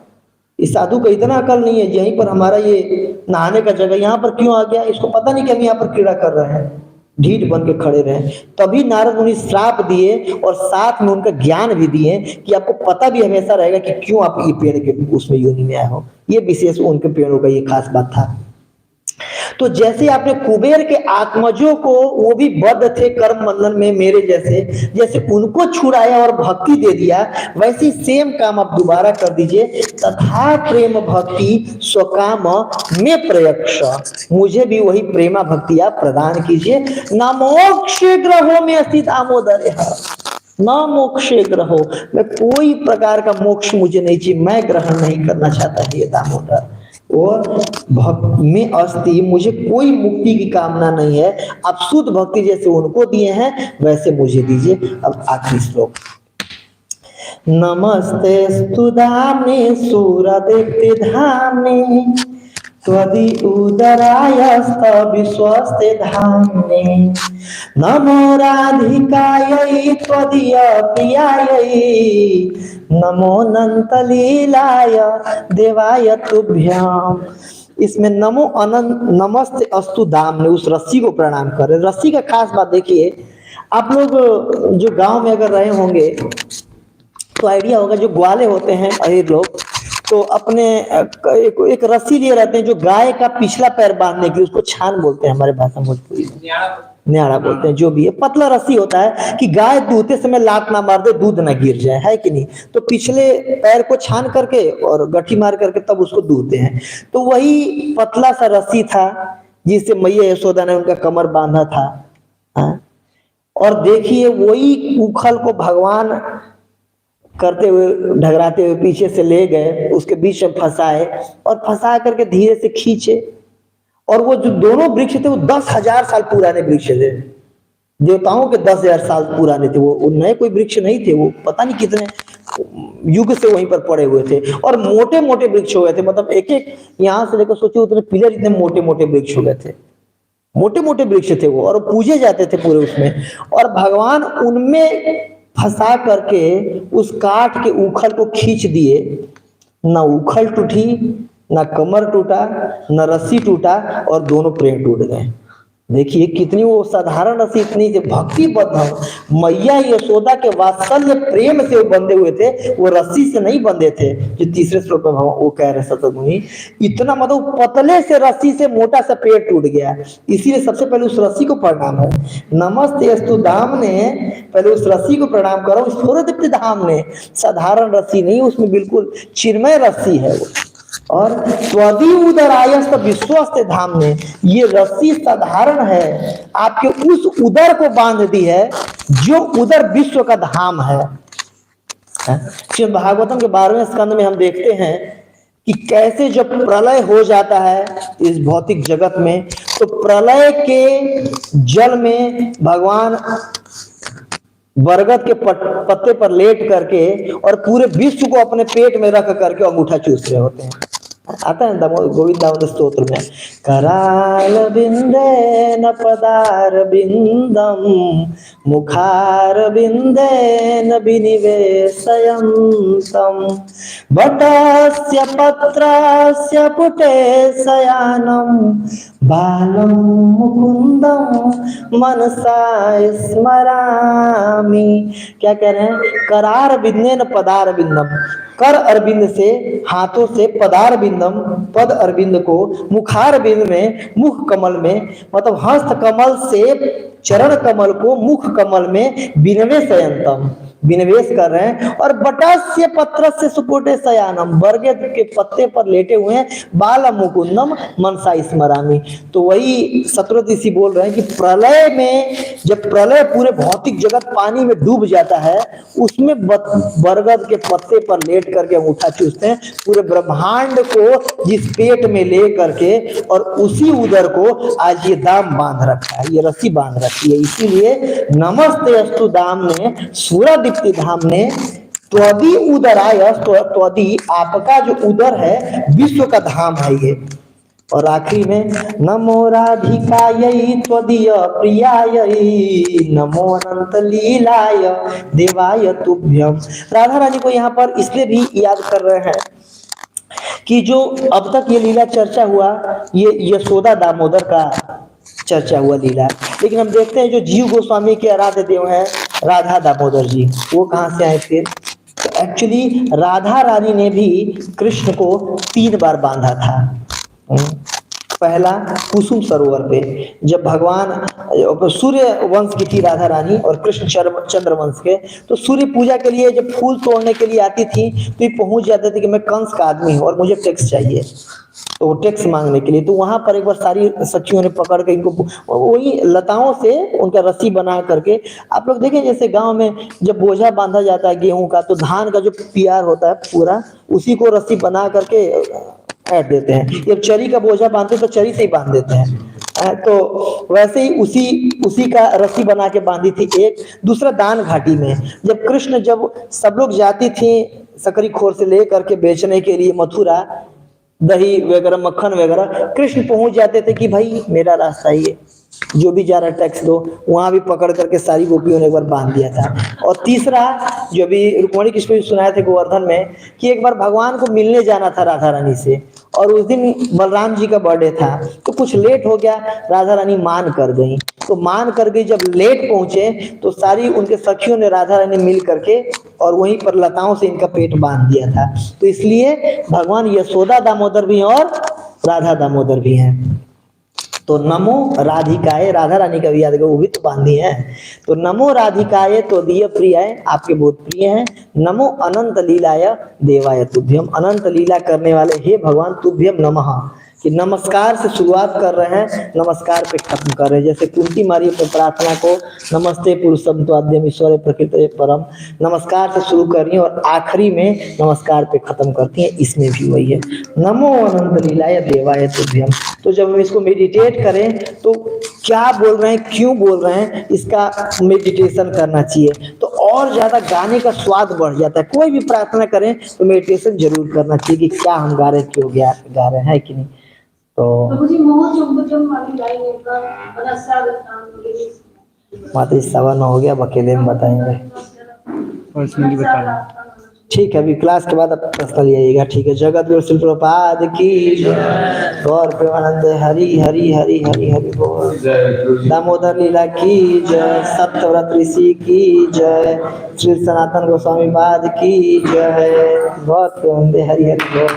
इस साधु को इतना अकल नहीं है, यहीं पर हमारा ये नहाने का जगह यहाँ पर क्यों आ गया, इसको पता नहीं कि हम यहाँ पर क्रीड़ा कर रहे हैं, ढीठ बन के खड़े रहे। तभी नारद मुनि श्राप दिए और साथ में उनका ज्ञान भी दिए कि आपको पता भी हमेशा रहेगा कि क्यों आप ये पेड़ के उसमें योनि में आए हो। ये विशेष उनके पेड़ों का ये खास बात था। तो जैसे आपने कुबेर के आत्मजों को, वो भी बद्ध थे कर्म बंधन में मेरे जैसे, जैसे उनको छुड़ाया और भक्ति दे दिया, वैसे सेम काम आप दोबारा कर दीजिए। तथा प्रेम भक्ति स्वकाम में प्रयक्ष, मुझे भी वही प्रेमा भक्ति आप प्रदान कीजिए। न मोक्ष ग्रहों में अस्थित दामोदर, न मोक्ष ग्रहो, मैं कोई प्रकार का मोक्ष मुझे नहीं चाहिए, मैं ग्रहण नहीं करना चाहता ये दामोदर, और भक्त में अस्ति, मुझे कोई मुक्ति की कामना नहीं है। आप शुद्ध भक्ति जैसे उनको दिए हैं वैसे मुझे दीजिए। अब आखिरी श्लोक, नमस्ते स्तुधाम्ने सूरदीप्ति धाम्ने त्वदि उदरायस्त विश्वस्ते धाम्ने नमो राधिकायै त्वदीय प्रियायै नमो नंतलीलाय देवाय तुभ्याम इसमें नमो अनंत नमस्ते अस्तु धाम ने उस रस्सी को प्रणाम कर रहे। रस्सी का खास बात देखिए, आप लोग जो गांव में अगर रहे होंगे तो आइडिया होगा, जो ग्वाले होते हैं अहीर लोग, तो अपने एक रस्सी लिए रहते हैं जो गाय का पिछला पैर बांधने की, उसको छान बोलते हैं हमारे भाषा भोजपुरी में, न्याड़ा बोलते हैं। जो भी है, पतला रस्सी होता है कि गाय दूहते समय लात ना मार दे, दूध ना गिर जाए, है कि नहीं। तो पिछले पैर को छान करके और गठी मार करके तब उसको दूहते हैं। तो वही पतला सा रस्सी था जिससे मैया यशोदा ने उनका कमर बांधा था। हाँ? और देखिए वही उखल को भगवान करते हुए ढगराते हुए पीछे से ले गए, उसके बीच में फंसाए और फंसा करके धीरे से खींचे। और वो जो दोनों वृक्ष थे वो 10,000 साल पुराने वृक्ष थे, देवताओं के 10,000 साल पुराने थे। वो नए कोई वृक्ष नहीं थे, वो पता नहीं कितने युग से वहीं पर पड़े हुए थे। और मोटे मोटे वृक्ष हो गए थे, मतलब एक एक यहाँ से लेकर सोचिए उतने पिलर, इतने मोटे मोटे वृक्ष हो गए थे, मोटे मोटे वृक्ष थे वो, और पूजे जाते थे पूरे उसमें। और भगवान उनमें फंसा करके उस काठ के उखल को खींच दिए। ना उखल टूटी, ना कमर टूटा, ना रस्सी टूटा, और दोनों प्रेम टूट गए। देखिए कितनी वो साधारण रस्सी, इतनी भक्ति बद्ध मैया यशोदा के वात्सल्य प्रेम से वो बंधे हुए थे, वो रस्सी से नहीं बंधे थे। जो तीसरे श्लोक में वो कह रहे सतमुनि, इतना मतलब पतले से रस्सी से मोटा सा पेड़ टूट गया। इसीलिए सबसे पहले उस रस्सी को प्रणाम है, नमस्ते अस्तु धाम ने, पहले उस रस्सी को प्रणाम करो। सूर्यदीप्ति धाम ने साधारण रस्सी नहीं, उसमें बिल्कुल चिन्मय रस्सी है वो। और त्वदी उदरायस्त विश्वस्त धाम ने, ये रस्सी साधारण है, आपके उस उदर को बांध दी है जो उदर विश्व का धाम है। श्रीमद् भागवतम के 12वें स्कंद में हम देखते हैं कि कैसे जब प्रलय हो जाता है इस भौतिक जगत में, तो प्रलय के जल में भगवान बरगद के पत्ते पर लेट करके और पूरे विश्व को अपने पेट में रख करके अंगूठा चूस रहे होते हैं। आता है गोविंद दामोदर स्तोत्र में, कराल बिंदे न पदार बिंदम मुखार बिंदे न विनिवेशयन्तम बटस्य पत्रस्य पुटे शयानम बालम मुकुंदम मनसा स्मरामि। क्या कह रहे हैं? करार बिंदे न पदार बिंदम, कर अरविंद से, हाथों से, पदार बिंदम, पद अरविंद को, मुखार बिंद में, मुख कमल में, मतलब हस्त कमल से चरण कमल को मुख कमल में विनिवेशयन्तम, विनिवेश कर रहे हैं। और बटस्य पत्र से सुपुटे शयानम, बरगद के पत्ते पर लेटे हुए हैं, बाल मुकुंदम मनसा स्मरामि। तो वही सतरदीसी बोल रहे हैं कि प्रलय में, जब प्रलय पूरे भौतिक जगत पानी में डूब जाता है, उसमें बरगद के पत्ते पर लेट करके अंगूठा चूसते हैं, पूरे ब्रह्मांड को जिस पेट में ले करके, और उसी उदर को आज ये दाम बांध रखा है, ये रस्सी बांध रखी है। इसीलिए नमस्ते अस्तु धाम ने, सूर्यदीप्ति धाम ने, त्वदी उदराय, त्वदी आपका जो उदर है विश्व का धाम है ये। और आखिरी में नमो राधिकायै त्वदीय प्रियायै नमो अनंत लीलाय देवाय तुभ्यम। राधा रानी को यहाँ पर इसलिए भी याद कर रहे हैं कि जो अब तक ये लीला चर्चा हुआ, ये यशोदा दामोदर का चर्चा हुआ लीला, लेकिन हम देखते हैं जो जीव गोस्वामी के आराध्य देव हैं राधा दामोदर जी, वो कहाँ से आए फिर? तो एक्चुअली राधा रानी ने भी कृष्ण को 3 बार बांधा था। पहला कुसुम सरोवर पे, जब भगवान सूर्य वंश की थी राधा रानी और कृष्ण चंद्र वंश के, तो सूर्य पूजा के लिए जब फूल तोड़ने के लिए आती थी तो ये पहुंच जाते थे कि मैं कंस का आदमी हूँ और मुझे टैक्स चाहिए, तो वो टैक्स मांगने के लिए। तो वहां पर एक बार सारी सखियों ने पकड़ के इनको वही लताओं से उनका रस्सी बना करके, आप लोग देखें जैसे गांव में जब बोझा बांधा जाता है गेहूं का, तो धान का जो पियार होता है पूरा, उसी को रस्सी बना करके ऐड देते हैं। जब चरी का बोझा बांधते तो चरी से ही बांध देते हैं। तो वैसे ही उसी का रस्सी बना के बांधी थी एक। दूसरा दान घाटी में, जब कृष्ण, जब सब लोग जाती थी सकरी खोर से ले करके बेचने के लिए मथुरा, दही वगैरह मक्खन वगैरह, कृष्ण पहुंच जाते थे कि भाई मेरा रास्ता ही है, जो भी जा रहा है टैक्स दो, वहां भी पकड़ करके सारी गोपियों ने एक बार बांध दिया था। और तीसरा, जो भी रुक्मणी कृष्ण सुनाए थे गोवर्धन में, कि एक बार भगवान को मिलने जाना था राधा रानी से, और उस दिन बलराम जी का बर्थडे था, तो कुछ लेट हो गया, राधा रानी मान कर गई। तो मान कर गई, जब लेट पहुंचे तो सारी उनके सखियों ने राधा रानी मिल करके और वहीं पर लताओं से इनका पेट बांध दिया था। तो इसलिए भगवान यशोदा दामोदर भी और राधा दामोदर भी हैं। तो नमो राधिकाए, राधा रानी का भी याद करो, वो भी तो बांधी है। तो नमो राधिकाए तो दिय प्रियाय, आपके बहुत प्रिय हैं। नमो अनंत लीलाय देवाय तुभ्यम, अनंत लीला करने वाले हे भगवान तुभ्यम नमः, कि नमस्कार से शुरुआत कर रहे हैं, नमस्कार पे खत्म कर रहे हैं। जैसे कुंती मारी अपने प्रार्थना को नमस्ते पुरुषम त्वाद्यम ईश्वर प्रकृति परम, नमस्कार से शुरू कर रही है और आखिरी में नमस्कार पे खत्म करती है, इसमें भी वही है, नमो अनंत लीलाय देवाय तुभ्यम। तो जब हम इसको मेडिटेट करें तो क्या बोल रहे हैं, क्यों बोल रहे हैं, इसका मेडिटेशन करना चाहिए, तो और ज्यादा गाने का स्वाद बढ़ जाता है। कोई भी प्रार्थना करें तो मेडिटेशन जरूर करना चाहिए कि क्या हम गा रहे हैं, क्यों गा रहे हैं, कि नहीं। तो माता जी 9:15 हो गया, अब अकेले में बताएंगे। ठीक है, अभी क्लास के बाद आप प्रश्न ले आइएगा, ठीक है। जगत गुरु श्री प्रभुपाद की जय, गौर प्रेमानंद हरि हरि हरि हरि हरि बोल, दामोदर लीला की जय, सत्यव्रत ऋषि की जय, श्री सनातन गोस्वामी पाद की जय, गौर प्रेमानंद हरि हरि बोल।